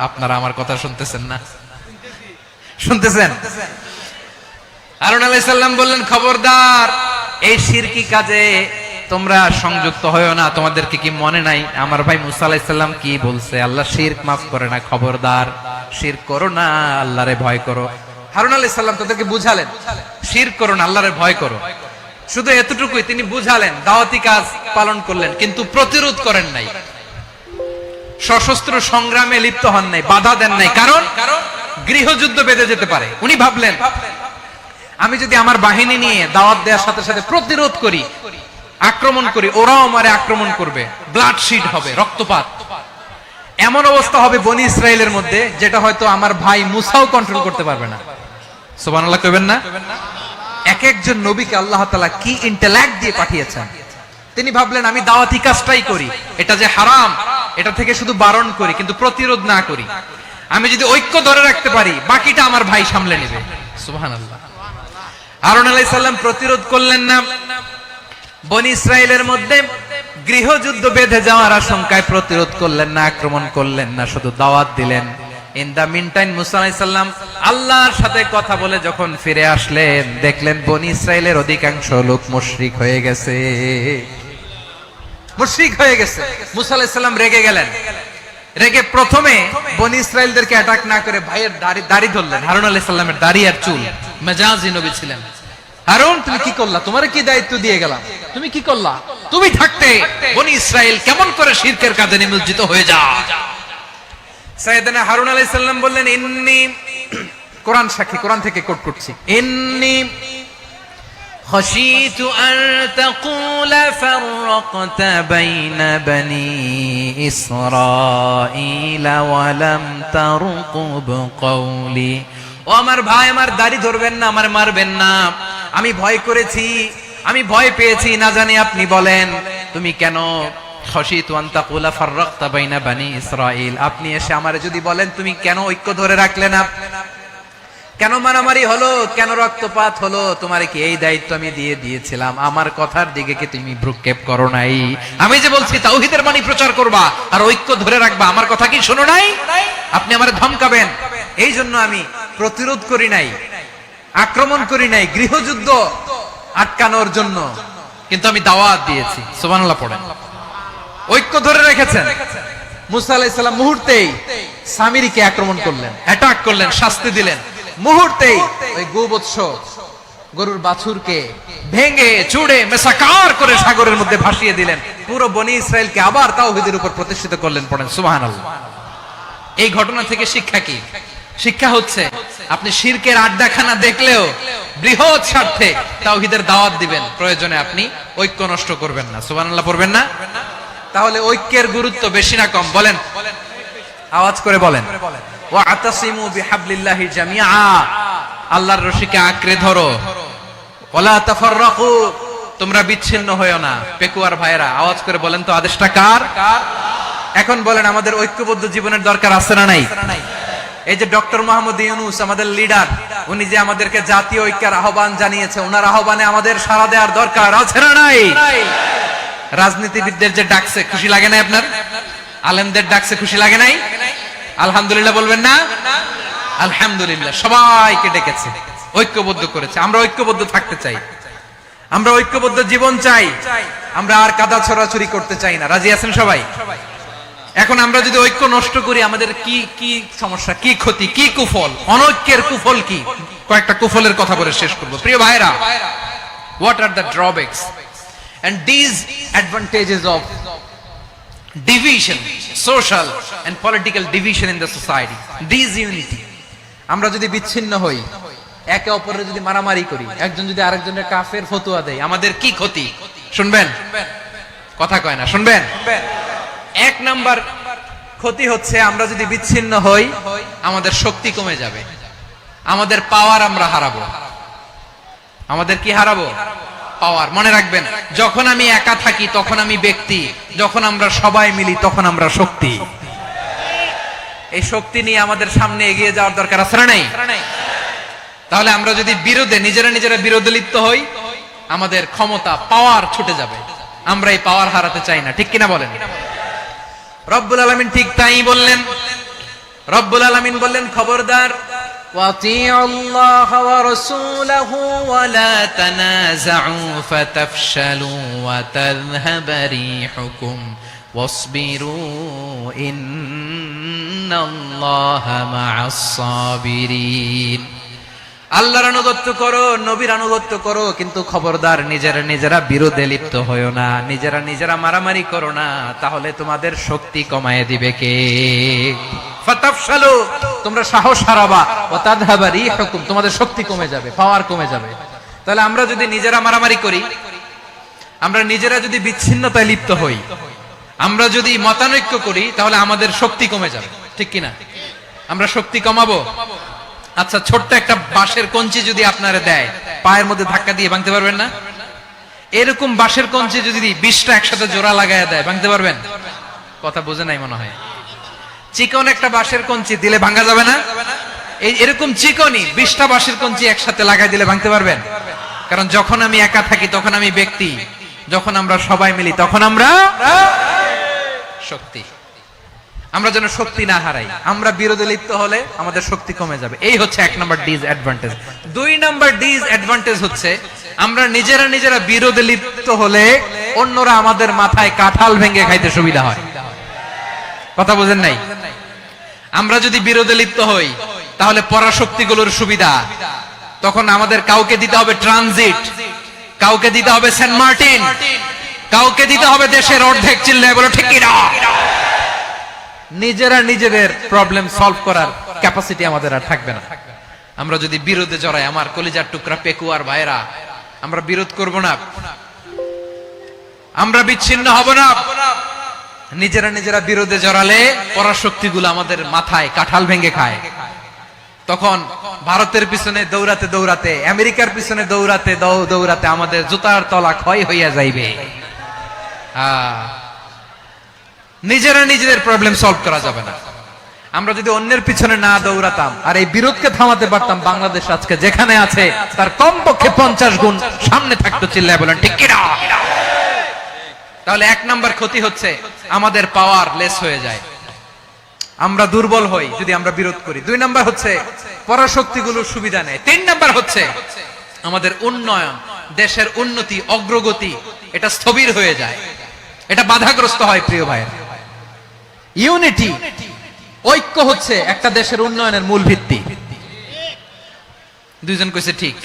Speaker 1: আপনারা আমার কথা শুনতেছেন না? শুনতেছেন? হারুন আলাইহিস সালাম বললেন, খবরদার, এই শিরকি কাজে তোমরা সংযুক্ত হয়ো না। তোমাদেরকে কি মনে নাই আমার ভাই মুসা আলাইহিস সালাম কি বলছে? আল্লাহ শিরক মাফ করে না, খবরদার শিরক করো না, আল্লাহরে ভয় করো। হারুন আলাইহিস সালাম তাদেরকে বুঝালেন, শিরক করো না, আল্লাহরে ভয় করো। শুধু এতটুকুই তিনি বুঝালেন, দাওয়াতি কাজ পালন করলেন, কিন্তু প্রতিরোধ করেন নাই, সশস্ত্র সংগ্রামে লিপ্ত হন নাই, বাধা দেন নাই। কারণ গৃহযুদ্ধ বেঁধে যেতে পারে। উনি ভাবলেন, আমি যদি আমার বাহিনী নিয়ে দাওয়াত দেওয়ার সাথে সাথে প্রতিরোধ করি, আক্রমণ করি, ওরাও আমারে আক্রমণ করবে, ব্লাডশিড হবে, রক্তপাত। এমন অবস্থা হবে বনি ইসরাইলের মধ্যে যেটা হয়তো আমার ভাই মুসাও কন্ট্রোল করতে পারবে না। সুবহানাল্লাহ কইবেন না? এক একজন নবীকে আল্লাহ তাআলা কি ইন্টেলেক্ট দিয়ে পাঠিয়েছেন। তিনি ভাবলেন, আমি দাওয়াতি কাজটাই করি, এটা যে হারাম এটা থেকে শুধু বারণ করি, কিন্তু প্রতিরোধ না করি। আমি যদি ঐক্য ধরে রাখতে পারি, বাকিটা আমার ভাই সামলে নেবে। সুবহানাল্লাহ। হারুন আলাইহিস সালাম প্রতিরোধ করলেন না। বনি ইসরাইলের মধ্যে গৃহযুদ্ধ বেঁধে যাওয়ার আশঙ্কায় প্রতিরোধ করলেন না, আক্রমণ করলেন না, শুধু দাওয়াত দিলেন। ইন দা মিন টাইম মুসা আলাইহিস সালাম আল্লাহর সাথে কথা বলে যখন ফিরে আসলেন, দেখলেন বনি ইসরাইলের অধিকাংশ লোক মুশরিক হয়ে গেছে। মুশরিক হয়ে গেছে। মুসা আলাইহিস সালাম রেগে গেলেন। রেগে প্রথমে বনি ইসরাইলদেরকে অ্যাটাক না করে ভাইয়ের দাড়ি ধরলেন। হারুন আলাইহিস সালামের দাড়ি আর চুল। মেজাজি নবী ছিলেন। হারুন, তুমি কি করলা? তোমারে কি দায়িত্ব দিয়ে গেলাম, তুমি কি করলা? তুমি থাকতে বনি ইসরাইল কেমন করে শিরকের কাজে নিমজ্জিত হয়ে যায়? সাইয়েদনা হারুন আলাইহিস সালাম বললেন, ইন্নী, কোরআন সাক্ষী, কোরআন থেকে কোট করছি, ইন্নী খাশিতু আন তাকুলা ফাররাকতা বাইনা বনি ইসরাঈলা ওয়া লাম তারকুব কওলি। ও আমার ভাই, আমার দাড়ি ধরবেন না, আমার মারবেন না। আমি ভয় করেছি, আমি ভয় পেয়েছি, না জানি আপনি বলেন তুমি কেন খাশিতু আন তাকুলা ফাররাকতা বাইনা বনি ইসরাঈল, আপনি এসে আমারে যদি বলেন তুমি কেন ঐক্য ধরে রাখলে না, কেন মারামারি হলো, কেন রক্তপাত হলো, তোমারে কি এই দায়িত্ব আমি দিয়ে দিয়েছিলাম? আমার কথার দিকে কি তুমি ভ্রুক্ষেপ করো নাই? আমি যে বলছি তাওহীদের বাণী প্রচার করবা আর ঐক্য ধরে রাখবা, আমার কথা কি শোনো নাই? আপনি আমারে ধমকাবেন, এই জন্য আমি প্রতিরোধ করি নাই, আক্রমণ করি নাই, গৃহযুদ্ধ আটকানোর জন্য কিন্তু আমি দাওয়াত দিয়েছি। সুবহানাল্লাহ পড়েন। ঐক্য ধরে রেখেছেন। মুসা আলাইহিস সালাম মুহূর্তেই সামিরিকে আক্রমণ করলেন, অ্যাটাক করলেন, শাস্তি দিলেন। মুহূর্তেই ওই গোবৎস গরুর বাছুরকে ভেঙে চুড়ে মেসাকার করে সাগরের মধ্যে ভাসিয়ে দিলেন, পুরো বনি ইসরায়েলকে আবার তাওহীদের উপর প্রতিষ্ঠিত করলেন। পড়েন সুবহানাল্লাহ। এই ঘটনা থেকে শিক্ষা কি? শিক্ষা হচ্ছে আপনি শিরকের আড্ডাখানা দেখলেও বৃহৎ স্বার্থে তাওহীদের দাওয়াত দিবেন, প্রয়োজনে আপনি ঐক্য নষ্ট করবেন না। সুবহানাল্লাহ পড়বেন না? তাহলে ঐক্যের গুরুত্ব বেশি না কম? বলেন, আওয়াজ করে বলেন। ওয়াতাসিমু বিহাবলিল্লাহি জামিআ, আল্লাহর রশিকে আঁকড়ে ধরো। ওয়ালা তাফাররাকু, তোমরা বিচ্ছিন্ন হয়ো না। পেকুয়ার ভাইরা আওয়াজ করে বলেন তো, আদেশটা কার? এখন বলেন, আমাদের ঐক্যবদ্ধ জীবনের দরকার আছে না নাই? এই যে ডক্টর মোহাম্মদ ইউনূস আমাদের লিডার, উনি যে আমাদেরকে জাতীয় ঐক্যের আহ্বান জানিয়েছে, ওনার আহ্বানে আমাদের সাড়া দেওয়ার দরকার আছে না নাই? রাজনীতিবিদদের যে ডাকছে, খুশি লাগে নাই আপনার? আলেমদের ডাকছে, খুশি লাগে নাই? আলহামদুলিল্লাহ বলবেন না? আলহামদুলিল্লাহ, সবাইকে ডেকেছে, ঐক্যবদ্ধ করেছে। আমরা ঐক্যবদ্ধ থাকতে চাই, আমরা ঐক্যবদ্ধ জীবন চাই, আমরা আর কাদা ছড়াছড়ি করতে চাই না। রাজি আছেন সবাই? এখন আমরা যদি ঐক্য নষ্ট করি, আমাদের কি কি সমস্যা, কি ক্ষতি, কি কুফল? অনৈক্যের কুফল কি? কয়েকটা কুফলের কথা বলে শেষ করব। প্রিয় ভাইরা, what are the drawbacks and disadvantages of division, social and political division in the society, disunity? আমরা যদি বিচ্ছিন্ন হই, একে অপরের যদি মারামারি করি, একজন যদি আরেকজনের কাফের ফতোয়া দেয়, আমাদের কি ক্ষতি? শুনবেন? কথা কয় না, শুনবেন? এক নাম্বার ক্ষতি হচ্ছে, আমরা যদি বিচ্ছিন্ন হই, আমাদের শক্তি কমে যাবে, আমাদের পাওয়ার আমরা হারাবো। আমাদের কি হারাবো? পাওয়ার। মনে রাখবেন, যখন আমি একা থাকি তখন আমি ব্যক্তি, যখন আমরা সবাই মিলি তখন আমরা শক্তি। এই শক্তি নিয়ে আমাদের সামনে এগিয়ে যাওয়ার দরকার আছে না নাই? তাহলে আমরা যদি বিরোধে নিজেরা বিরোধে লিপ্ত হই, আমাদের ক্ষমতা, পাওয়ার ছুটে যাবে। আমরা এই পাওয়ার হারাতে চাই না, ঠিক কিনা বলেন? রব্বুল আলামিন ঠিক তাই বললেন। রব্বুল আলামিন বললেন, খবরদার, ওয়াতিউল্লাহ ওয়া রাসূলাহু ওয়া লা তানাযাউ ফাতাফশালু ওয়া তাযহাবা রিহুকুম ওয়াসবিরু ইন্নাল্লাহা মা'আস সাবিরিন। আল্লাহর আনুগত্য করো, নবীর আনুগত্য করো, কিন্তু খবরদার নিজেরা বিরোধে লিপ্ত হয়ো না, নিজেরা মারামারি করো না, তাহলে তোমাদের শক্তি কমায় দিবে কে? ফাতাফশালু, তোমরা সাহস হারাবা, ওয়া তাযহাবা রিহুকুম, তোমাদের শক্তি কমে যাবে, পাওয়ার কমে যাবে। তাহলে আমরা যদি নিজেরা মারামারি করি, আমরা নিজেরা যদি বিচ্ছিন্নতায় লিপ্ত হই, আমরা যদি মতানৈক্য করি, তাহলে আমাদের শক্তি কমে যাবে, ঠিক কিনা? আমরা শক্তি কমাবো। আচ্ছা, ছোট্ট একটা বাঁশের কঞ্চি যদি আপনারা দেয়, পায়ের মধ্যে ধাক্কা দিয়ে ভাঙতে পারবেন না? এরকম বাঁশের কঞ্চি যদি 20টা একসাথে জোড়া লাগায় দেয়, ভাঙতে পারবেন? কথা বোঝে নাই মনে হয়। চিকন একটা বাঁশের কঞ্চি দিলে ভাঙা যাবে না? এরকম চিকনই 20টা বাঁশের কঞ্চি একসাথে লাগাই দিলে ভাঙতে পারবেন? কারণ যখন আমি একা থাকি তখন আমি ব্যক্তি, যখন আমরা সবাই মিলি তখন আমরা শক্তি। আমরা যেন শক্তি না হারাই, আমরা বিরোধে লিপ্ত হলে আমাদের শক্তি কমে যাবে। এই হচ্ছে এক নাম্বার ডিসঅ্যাডভান্টেজ। 2 নাম্বার ডিসঅ্যাডভান্টেজ হচ্ছে, আমরা নিজেরা বিরোধে লিপ্ত হলে অন্যরা আমাদের মাথায় কাঁঠাল ভেঙে খাইতে সুবিধা হয়। কথা বোঝেন নাই? আমরা যদি বিরোধে লিপ্ত হই, তাহলে পরাশক্তিগুলোর সুবিধা, তখন আমাদের কাউকে দিতে হবে ট্রানজিট, কাউকে দিতে হবে সেন্ট মার্টিন, কাউকে দিতে হবে দেশের অর্ধেক। চিল্লায় বলো ঠিক কিনা? নিজেদের প্রবলেম সলভ করার ক্যাপাসিটি আমাদের আর থাকবে না। আমরা যদি বিরোধে জড়াই, আমার কলিজার টুকরা পেকুয়ার ভাইরা, আমরা বিরোধ করব না, আমরা বিচ্ছিন্ন হব না। নিজেরা বিরোধে জড়ালে পরাশক্তিগুলো আমাদের মাথায় কাঁঠাল ভেঙে খায়। তখন ভারতের পিছনে দৌড়াতে, আমেরিকার পিছনে দৌড়াতে আমাদের জুতার তলা ক্ষয় হইয়া যাইবে। নিজেদের প্রবলেম সলভ করা যাবে না। আমরা যদি অন্যের পিছনে না দৌড়াতাম আর এই বিরোধকে থামাতে পারতাম, বাংলাদেশ আজকে যেখানে আছে তার কমপক্ষে 50 গুণ সামনে থাকতো। চিল্লায় বলেন ঠিক কিনা? তাহলে 1 নাম্বার ক্ষতি হচ্ছে, আমাদের পাওয়ার লেস হয়ে যায়, আমরা দুর্বল হই যদি আমরা বিরোধ করি। 2 নাম্বার হচ্ছে, পরাশক্তিগুলোর সুবিধা নেয়। 3 নাম্বার হচ্ছে, আমাদের উন্নয়ন, দেশের উন্নতি, অগ্রগতি, এটা স্থবির হয়ে যায়, এটা বাধাগ্রস্ত হয়। প্রিয় ভাইরা, ইউনিটি, ঐক্য হচ্ছে একটা দেশের উন্নয়নের মূল ভিত্তি। দুইজন কইছে ঠিক।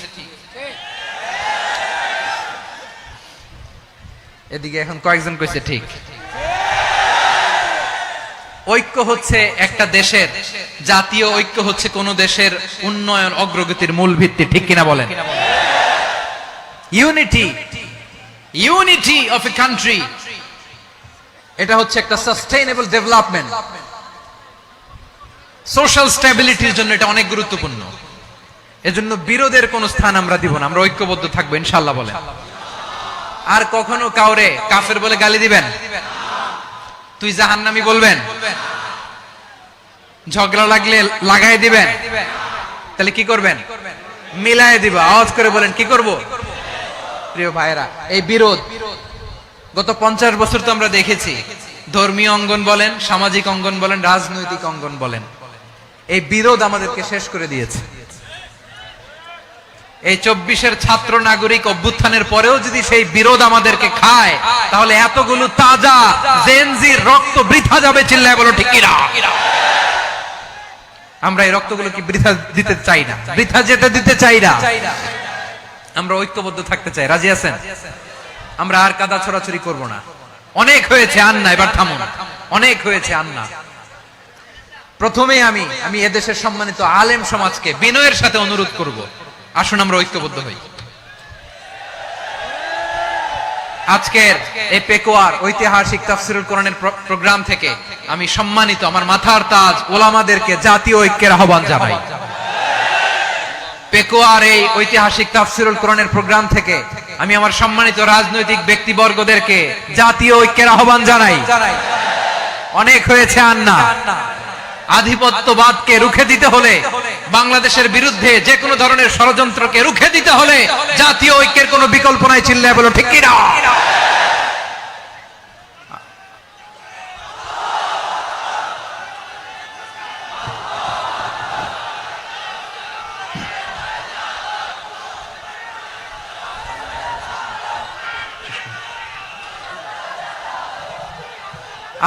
Speaker 1: এদিকে এখন কয়েকজন কইছে ঠিক। ঐক্য হচ্ছে একটা দেশের, জাতীয় ঐক্য হচ্ছে কোন দেশের উন্নয়ন অগ্রগতির মূল ভিত্তি, ঠিক কিনা বলেন? ইউনিটি অফ এ কান্ট্রি, এটা হচ্ছে একটা সাস্টেইনেবল ডেভেলপমেন্ট, সোশ্যাল স্ট্যাবিলিটির জন্য এটা অনেক গুরুত্বপূর্ণ। এজন্য বিরোধের কোন স্থান আমরা দিব না, আমরা ঐক্যবদ্ধ থাকবো ইনশাআল্লাহ বলেন। আর কখনো কাউরে কাফের বলে গালি দিবেন, তুই জাহান্নামী বলবেন, ঝগড়া লাগলে লাগাই দিবেন, তাহলে কি করবেন? মিলায় দিবা। আওয়াজ করে বলেন কি করব? প্রিয় ভাইরা, এই বিরোধ গত 50 বছর তো আমরা দেখেছি, ধর্মীয় অঙ্গন বলেন, সামাজিক অঙ্গন বলেন, রাজনৈতিক অঙ্গন বলেন, এই বিরোধ আমাদেরকে শেষ করে দিয়েছে। এই 24-এর ছাত্র নাগরিক অভ্যুত্থানের পরেও যদি সেই বিরোধ আমাদেরকে খায়, তাহলে এতগুলো তাজা জেনজির রক্ত বৃথা যাবে। চিল্লায় বলো ঠিক কিনা? আমরা এই রক্তগুলো কি বৃথা দিতে চাই না, বৃথা যেতে দিতে চাই না। আমরা ঐক্যবদ্ধ থাকতে চাই। রাজি আছেন? আমরা আর কাদা ছড়াছড়ি করব না। অনেক হয়েছে, আন্না, এবার থামুন। অনেক হয়েছে, আন্না। প্রথমে আমি এদেশের সম্মানিত আলেম সমাজকে বিনয়ের সাথে অনুরোধ করব, আসুন আমরা ঐক্যবদ্ধ হই। আজকের এই পেকুয়ার ঐতিহাসিক তাফসিরুল কোরআনের প্রোগ্রাম থেকে আমি সম্মানিত আমার মাথার তাজ ওলামাদেরকে জাতীয় ঐক্যের আহ্বান জানাই। পেকুয়ার এই ঐতিহাসিক তাফসিরুল কোরআনের প্রোগ্রাম থেকে আমি আমার সম্মানিত রাজনৈতিক ব্যক্তিবর্গদেরকে জাতীয় ঐক্যের আহ্বান জানাই। অনেক হয়েছে, আন্না। আধিপত্যবাদকে রুখে দিতে হলে, বাংলাদেশের বিরুদ্ধে যে কোনো ধরনের ষড়যন্ত্রকে রুখে দিতে হলে জাতীয় ঐক্যের কোনো বিকল্প নাই। চিল্লায় বলো ঠিক কিনা?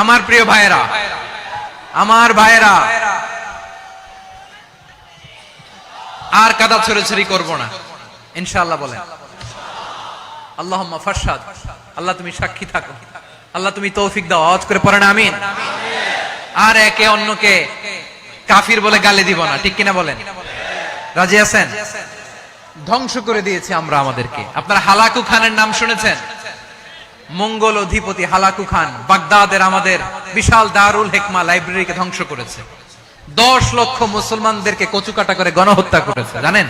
Speaker 1: আমার প্রিয় ভাইয়েরা, আমার ভাইয়েরা, আর কাদা ছড়াছড়ি করব না ইনশাআল্লাহ বলেন। আল্লাহুম্মা ফারশাদ, আল্লাহ তুমি সাক্ষী থাকো, আল্লাহ তুমি তৌফিক দাও। আওয়াজ করে পড়েন আমিন। আর একে অন্যকে কাফির বলে গালি দিব না, ঠিক কিনা বলেন? রাজি আছেন? ধ্বংস করে দিয়েছি আমরা আমাদেরকে। আপনারা হালাকু খানের নাম শুনেছেন? মঙ্গল অধিপতি হালাকু খান বাগদাদের আমাদের বিশাল দারুল হিকমা লাইব্রেরিকে ধ্বংস করেছে। 10 লক্ষ মুসলমানদেরকে কচুকাটা করে গণহত্যা করেছে। জানেন,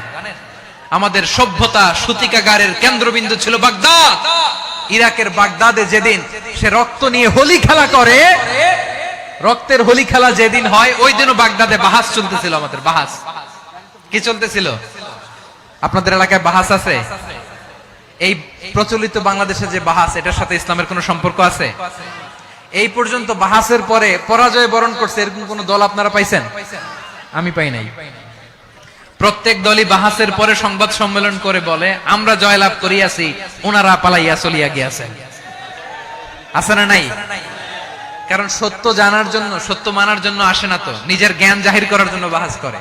Speaker 1: আমাদের সভ্যতা সূতিকাগারের কেন্দ্রবিন্দু ছিল বাগদাদ। ইরাকের বাগদাদে যেদিন সে রক্ত নিয়ে হোলি খেলা করে, রক্তের হোলি খেলা যেদিন হয়, ওই দিনও বাগদাদে বাহাস চলতেছিল। আমাদের বাহাস কি চলতেছিল? আপনাদের এলাকায় বাহাস আছে? এই প্রচলিত বাংলাদেশে যে বাহাস, এটার সাথে ইসলামের কোন সম্পর্ক আছে? এই পর্যন্ত বাহাসের পরে পরাজয় বরণ করছে এরকম কোন দল আপনারা পাইছেন? আমি পাই নাই। প্রত্যেক দলই বাহাসের পরে সংবাদ সম্মেলন করে বলে আমরা জয়লাভ করিয়াছি, ওনারা পালাইয়া চলিয়া গিয়াছেন। আছে না নাই? কারণ সত্য জানার জন্য, সত্য মানার জন্য আসে না তো, নিজের জ্ঞান জাহির করার জন্য বাহাস করে।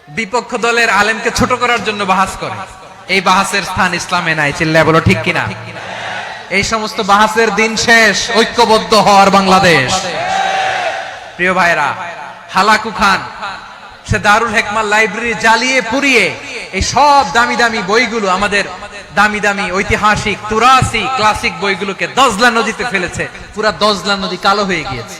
Speaker 1: বিপক্ষ দলের আলেমকে ছোট করার জন্য বাহাস করে। এই বাহাসের স্থান ইসলামে নাই। চিল্লায় বলো ঠিক কিনা? এই সমস্ত বাহাসের দিন শেষ। ঐক্যবদ্ধ হওয়ার বাংলাদেশ। প্রিয় ভাইরা, হালাকু খান সে দারুল হিকমা লাইব্রেরি জ্বালিয়ে পুড়িয়ে এই সব দামি দামি বইগুলো, আমাদের দামি দামি ঐতিহাসিক তুরাসি ক্লাসিক বইগুলোকে দজলা নদীতে ফেলেছে। পুরা দজলা নদী কালো হয়ে গিয়েছে।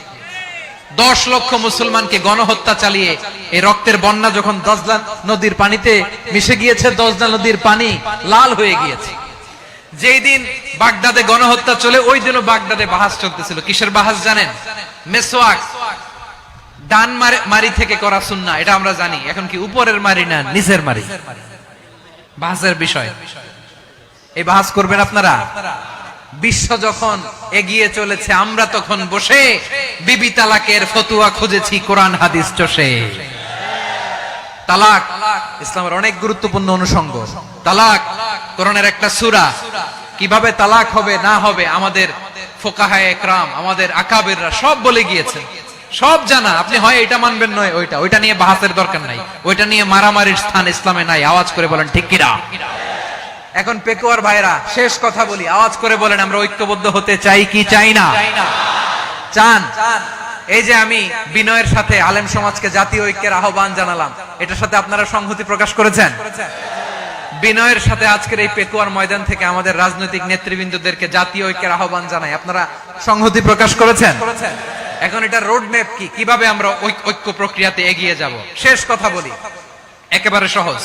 Speaker 1: 10 লক্ষ মুসলমানকে গণহত্যা চালিয়ে এই রক্তের বন্যা যখন দজলা নদীর পানিতে মিশে গিয়েছে, দজলা নদীর পানি লাল হয়ে গিয়েছে। যেই দিন বাগদাদে গণহত্যা চলে, ওই দিনও বাগদাদে বাহাস চলতেছিল। কিসের বাহাস জানেন? মেসওয়াক, ডান মারি থেকে করা সুন্নাহ, এটা আমরা জানি। এখন কি উপরের মারি না নিচের মারি? বাহাসের বিষয়। এই বাহাস করবেন আপনারা? বিশ্ব যখন এগিয়ে চলেছে, আমরা তখন বসে বিবি তালাকের ফতুয়া খুঁজেছি কোরআন হাদিস চষে। তালাক ইসলামের অনেক গুরুত্বপূর্ণ অনুষঙ্গ। তালাক কোরআনের একটা সূরা। কিভাবে তালাক হবে না হবে আমাদের ফুকাহায়ে ইকরাম, আমাদের আকাবেররা সব বলে গিয়েছেন, সব জানা। আপনি হয় এটা মানবেন, নয় ওইটা। ওইটা নিয়ে বাহাসের দরকার নাই, ওইটা নিয়ে মারামারির স্থান ইসলামে নাই। আওয়াজ করে বলেন ঠিক কিনা? এখন পেকুয়ার ভাইরা শেষ কথা বলি, আওয়াজ করে বলেন আমরা ঐক্যবদ্ধ হতে চাই কি চাই না? চান। এই যে আমি বিনয়ের সাথে আলেম সমাজকে জাতীয় ঐক্যের আহ্বান জানালাম, এটার সাথে আপনারা সংহতি প্রকাশ করেছেন? বিনয়ের সাথে আজকের এই পেকুয়ার ময়দান থেকে আমাদের রাজনৈতিক নেতৃবৃন্দদেরকে জাতীয় ঐক্যের আহ্বান জানাই, আপনারা সংহতি প্রকাশ করেছেন? এখন এটা রোড ম্যাপ কি, কিভাবে আমরা ঐক্য প্রক্রিয়াতে এগিয়ে যাব? শেষ কথা বলি, একেবারে সহজ।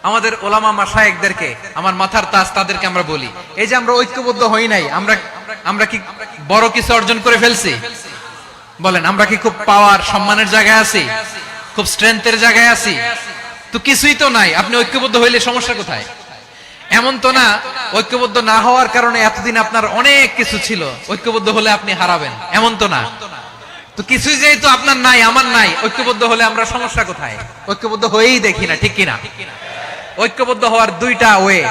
Speaker 1: আমাদের ওলামা মাশায়েখদেরকে, আমার মাথার তাজ, তাদেরকে আমরা বলি, এই যে আমরা ঐক্যবদ্ধ হই নাই, আমরা কি বড় কিছু অর্জন করে ফেলছি? বলেন, আমরা কি খুব পাওয়ার সম্মানের জায়গায় আছি? খুব স্ট্রেংথের জায়গায় আছি? তো কিছুই তো নাই। আপনি ঐক্যবদ্ধ হইলে সমস্যা কোথায়? এমন তো না ঐক্যবদ্ধ না হওয়ার কারণে এতদিন আপনার অনেক কিছু ছিল, ঐক্যবদ্ধ হলে আপনি হারাবেন, এমন তো না। তো কিছুই যেহেতু আপনার নাই, আমার নাই, ঐক্যবদ্ধ হলে আমরা সমস্যা কোথায়? ঐক্যবদ্ধ হয়েই দেখি না, ঠিক কিনা? ঐক্যবদ্ধ হওয়ার দুইটা ওয়ে।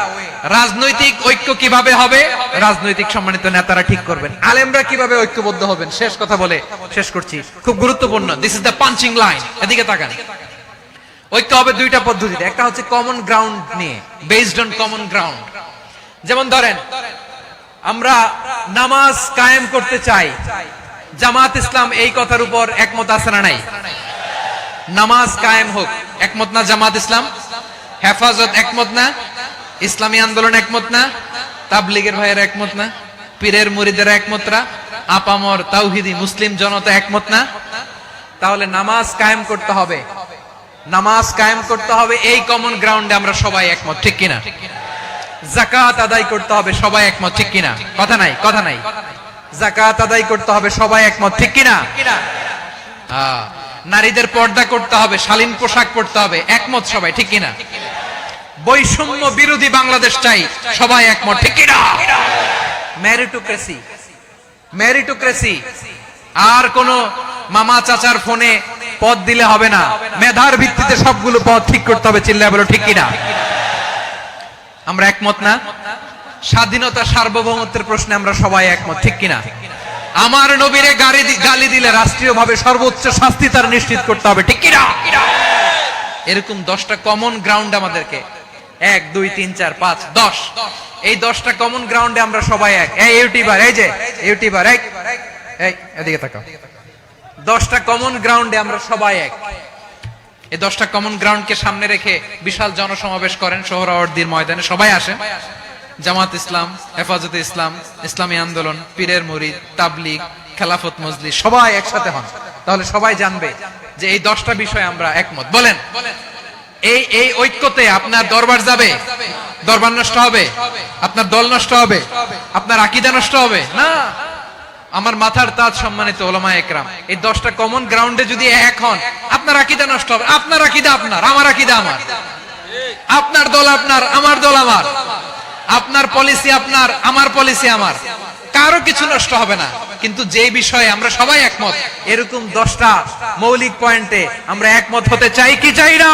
Speaker 1: রাজনৈতিক ঐক্য কিভাবে হবে? রাজনৈতিক সম্মানিত নেতারা ঠিক করবেন। আলেমরা কিভাবে ঐক্যবদ্ধ হবেন? শেষ কথা বলে শেষ করছি, খুব গুরুত্বপূর্ণ। This is the punching line. এদিকে তাকান। ঐক্য হবে দুইটা পদ্ধতিতে। একটা হচ্ছে কমন গ্রাউন্ড নিয়ে, বেসড অন কমন গ্রাউন্ড। যেমন ধরেন, আমরা নামাজ কায়েম করতে চাই, জামাত ইসলাম এই কথার উপর একমত আছে না নাই? নামাজ কায়েম হোক, একমত না জামাত ইসলাম? হেফাজত একমত না? ইসলামী আন্দোলন একমত না? তাবলীগের ভাইয়েরা একমত না? পীরের মুরিদেরা একমত না? আপামর তাওহীদি মুসলিম জনতা একমত না? তাহলে নামাজ কায়েম করতে হবে, নামাজ কায়েম করতে হবে, এই কমন গ্রাউন্ডে আমরা সবাই একমত, ঠিক কিনা? যাকাত আদায় করতে হবে, সবাই একমত, ঠিক কিনা? কথা নাই, কথা নাই। যাকাত আদায় করতে হবে, সবাই একমত, ঠিক কিনা? নারীদের পর্দা করতে হবে, শালীন পোশাক পরতে হবে, একমত সবাই, ঠিক কিনা? বৈষম্য বিরোধী বাংলাদেশ চাই, সবাই একমত, ঠিক কিনা? মেরিটোক্রেসি, মেরিটোক্রেসি, আর কোন মামা চাচার ফোনে পদ দিলে হবে না, মেধার ভিত্তিতে সবগুলো পদ ঠিক করতে হবে, চিল্লায় বলো ঠিক কিনা? আমরা একমত না? স্বাধীনতা সার্বভৌমত্বের প্রশ্নে আমরা সবাই একমত, ঠিক কিনা? আমার নবীরে গালি দিলে রাষ্ট্রীয়ভাবে সর্বোচ্চ শাস্তি তার নিশ্চিত করতে হবে, ঠিক কিনা? এরকম 10টা কমন গ্রাউন্ড আমাদেরকে, 1 2 3 4 5 10, এই 10টা কমন গ্রাউন্ডে আমরা সবাই এক। এই ইউটিউবার, এই যে ইউটিউবার, এই এদিকে তাকাও। 10টা কমন গ্রাউন্ডে আমরা সবাই এক। এই 10টা কমন গ্রাউন্ডকে সামনে রেখে বিশাল জনসমাবেশ করেন সোহরাওয়ার্দীর ময়দানে, সবাই আসেন। জামাত ইসলাম, হেফাজতে ইসলাম, ইসলামী আন্দোলন, পীরের মুরিদ, তাবলীগ, খেলাফত মজলিস, সবাই একসাথে হন। তাহলে সবাই জানবে যে এই 10টা বিষয়ে আমরা একমত। বলেন, এই ঐক্যতে আপনার দরবার যাবে? দরবার নষ্ট হবে? আপনার দল নষ্ট হবে? আপনার আকীদা নষ্ট হবে? না। আমার মাথার তাজ সম্মানিত ওলামা একরাম, এই 10টা কমন গ্রাউন্ডে যদি এক হন, আপনার আকীদা নষ্ট হবে? আপনার আকীদা আপনার, আমার আকীদা আমার, আপনার দল আপনার, আমার দল আমার, আপনার পলিসি আপনার, আমার পলিসি আমার, কারো কিছু নষ্ট হবে না। কিন্তু যে বিষয়ে আমরা সবাই একমত, এরকম 10টা মৌলিক পয়েন্টে আমরা একমত হতে চাই কি চাই না?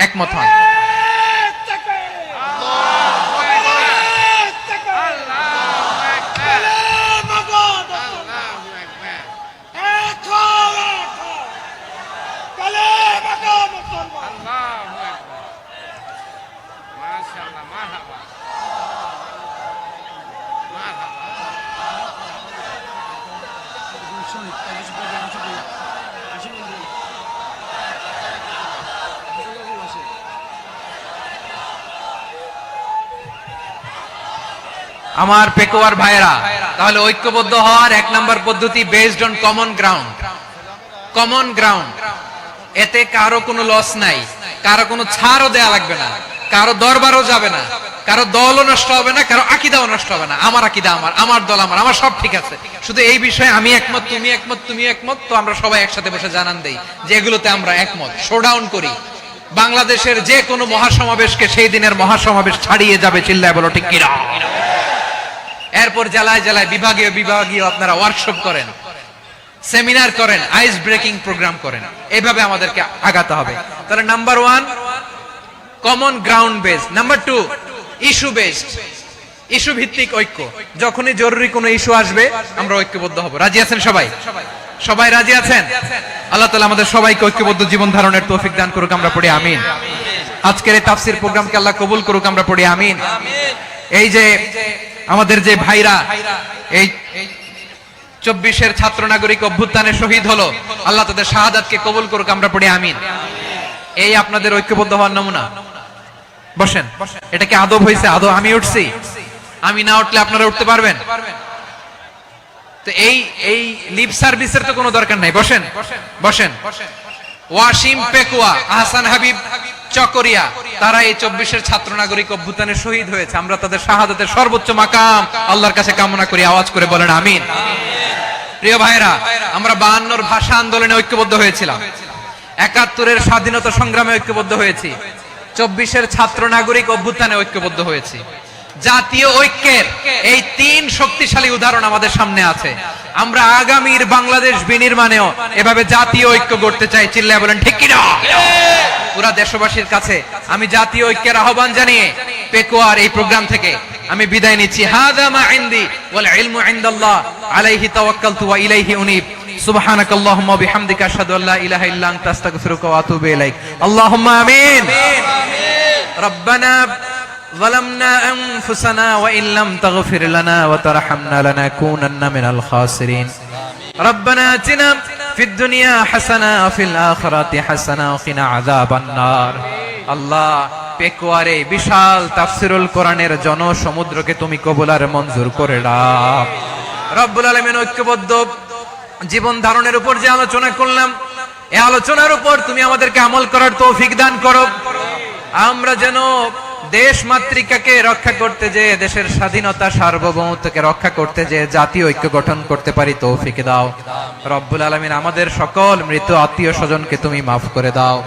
Speaker 1: একমত হন। আমার পেকুয়ার ভাইরা, তাহলে ঐক্যবদ্ধ হওয়ার 1 নম্বর পদ্ধতি based on common ground. Common ground, এতে কারো কোনো লস নাই, কারো কোনো ছাড়ও দেয়া লাগবে না, কারো দরবারও যাবে না, কারো দলও নষ্ট হবে না, কারো আকীদাও নষ্ট হবে না। আমার আকীদা আমার, আমার দল আমার, আমার সব ঠিক আছে। শুধু এই বিষয়ে আমি একমত, তুমি একমত, তুমি একমত, তো আমরা সবাই একসাথে বসে জানান দেই যে এগুলোতে আমরা একমত, শোডাউন করি। বাংলাদেশের যে কোনো মহাসমাবেশকে সেই দিনের মহাসমাবেশ ছাড়িয়ে যাবে, চিল্লায় বলো ঠিক কিনা? এরপর জেলায় জেলায় বিভাগীয় বিভাগীয় আপনারা ওয়ার্কশপ করেন, সেমিনার করেন, আইস ব্রেকিং প্রোগ্রাম করেন। এইভাবে আমাদেরকে আগাতে হবে। তাহলে number 1 common ground base, number 2 issue based, issue ভিত্তিক ঐক্য। যখনই জরুরি কোনো ইস্যু আসবে আমরা ঐক্যবদ্ধ হব। রাজি আছেন সবাই? সবাই রাজি আছেন? আল্লাহ তাআলা আমাদের সবাইকে ঐক্যবদ্ধ জীবন ধারণের তৌফিক দান করুক, আমরা পড়ি আমিন। আজকের এই তাফসীর প্রোগ্রামকে আল্লাহ কবুল করুক, আমরা পড়ি আমিন। এই যে আমাদের যে ভাইরা এই 24-এর ছাত্র নাগরিক অভ্যুত্থানে শহীদ হলো, আল্লাহ তাদের শাহাদাতকে কবুল করুক, আমরা পড়ি আমিন। এই আপনাদের ঐক্যবদ্ধ হওয়ার নমুনা। বসেন, এটা কি আদব হয়েছে? আদব আমি উঠছি, আমি না উঠলে আপনারা উঠতে পারবেন? তো এই লিপ সার্ভিসের তো কোনো দরকার নাই। বসেন বসেন। ওয়াসিম পেকুয়া, আহসান হাবিব চকরিয়া, তারা এই 24-এর ছাত্র নাগরিক অভ্যুত্থানে শহীদ হয়েছে। আমরা তাদের শাহাদাতের সর্বোচ্চ মাকাম আল্লাহর কাছে কামনা করি। আওয়াজ করে বলেন আমিন। প্রিয় ভাইরা, আমরা 52-র ভাষা আন্দোলনে ঐক্যবদ্ধ হয়েছিলাম, 71-এর স্বাধীনতা সংগ্রামে ঐক্যবদ্ধ হয়েছি, 24-এর ছাত্র নাগরিক অভ্যুত্থানে ঐক্যবদ্ধ হয়েছি। জাতীয় ঐক্যের এই 3 শক্তিশালী উদাহরণ আমাদের সামনে আছে। আমরা আগামীর বাংলাদেশ বিনির্মাণেও এভাবে জাতীয় ঐক্য গড়তে চাই। চিল্লায় বলেন ঠিক কি না? পুরা দেশবাসীর কাছে আমি জাতীয় ঐক্যের আহ্বান জানিয়ে পেকুয়ার এই প্রোগ্রাম থেকে আমি বিদায় নিচ্ছি। হাযা মা ইনদি ওয়াল ইলমু ইনদাল্লাহ আলাইহি তাওয়াক্কালতু ওয়া ইলাইহি উনীব। সুবহানাকাল্লাহুম্মা ওয়া বিহামদিকা আশহাদু আল্লা ইলাহা ইল্লা আনতা আস্তাগফিরুকা ওয়া আতুবু ইলাইক। আল্লাহুম্মা আমিন। রব্বানা ظلمنا أنفسنا وإن لم تغفر لنا وترحمنا لنكونن من الخاسرين. ربنا آتنا في الدنيا حسنة وفي الآخرة حسنة وقنا عذاب النار. আল্লাহ, পেকুয়ারে বিশাল তাফসীরুল কোরআনের জনসমুদ্রকে তুমি কবুল আর মঞ্জুর করে নাও। রব্বুল আলামিন, ঐক্যবদ্ধ জীবন ধারণের উপর যে আলোচনা করলাম, এই আলোচনার উপর তুমি আমাদেরকে আমল করার তৌফিক দান করো। আমরা যেন দেশ মাতৃকাকে রক্ষা করতে যে, দেশের স্বাধীনতা সার্বভৌমত্বকে রক্ষা করতে যে জাতীয় ঐক্য গঠন করতে পারি তৌফিক দাও। রব্বুল আলামিন, আমাদের সকল মৃত আত্মীয় স্বজনকে তুমি মাফ করে দাও।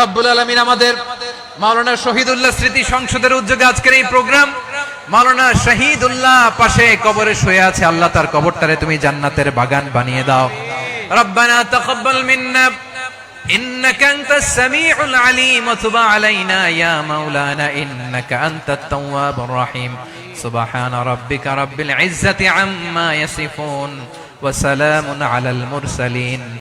Speaker 1: রব্বুল আলামিন, আমাদের মাওলানা শহীদুল্লাহ স্মৃতি সংসদের উদ্যোগে আজকের এই প্রোগ্রাম, মাওলানা শহীদুল্লাহ পাশে কবরে শুয়ে আছে, আল্লাহ তার কবরটারে তুমি জান্নাতের বাগান বানিয়ে দাও। রব্বানা তাকাব্বাল মিন্না إنك أنت السميع العليم وتب علينا يا مولانا إنك أنت التواب الرحيم. سبحان ربك رب العزة عما يصفون وسلام على المرسلين.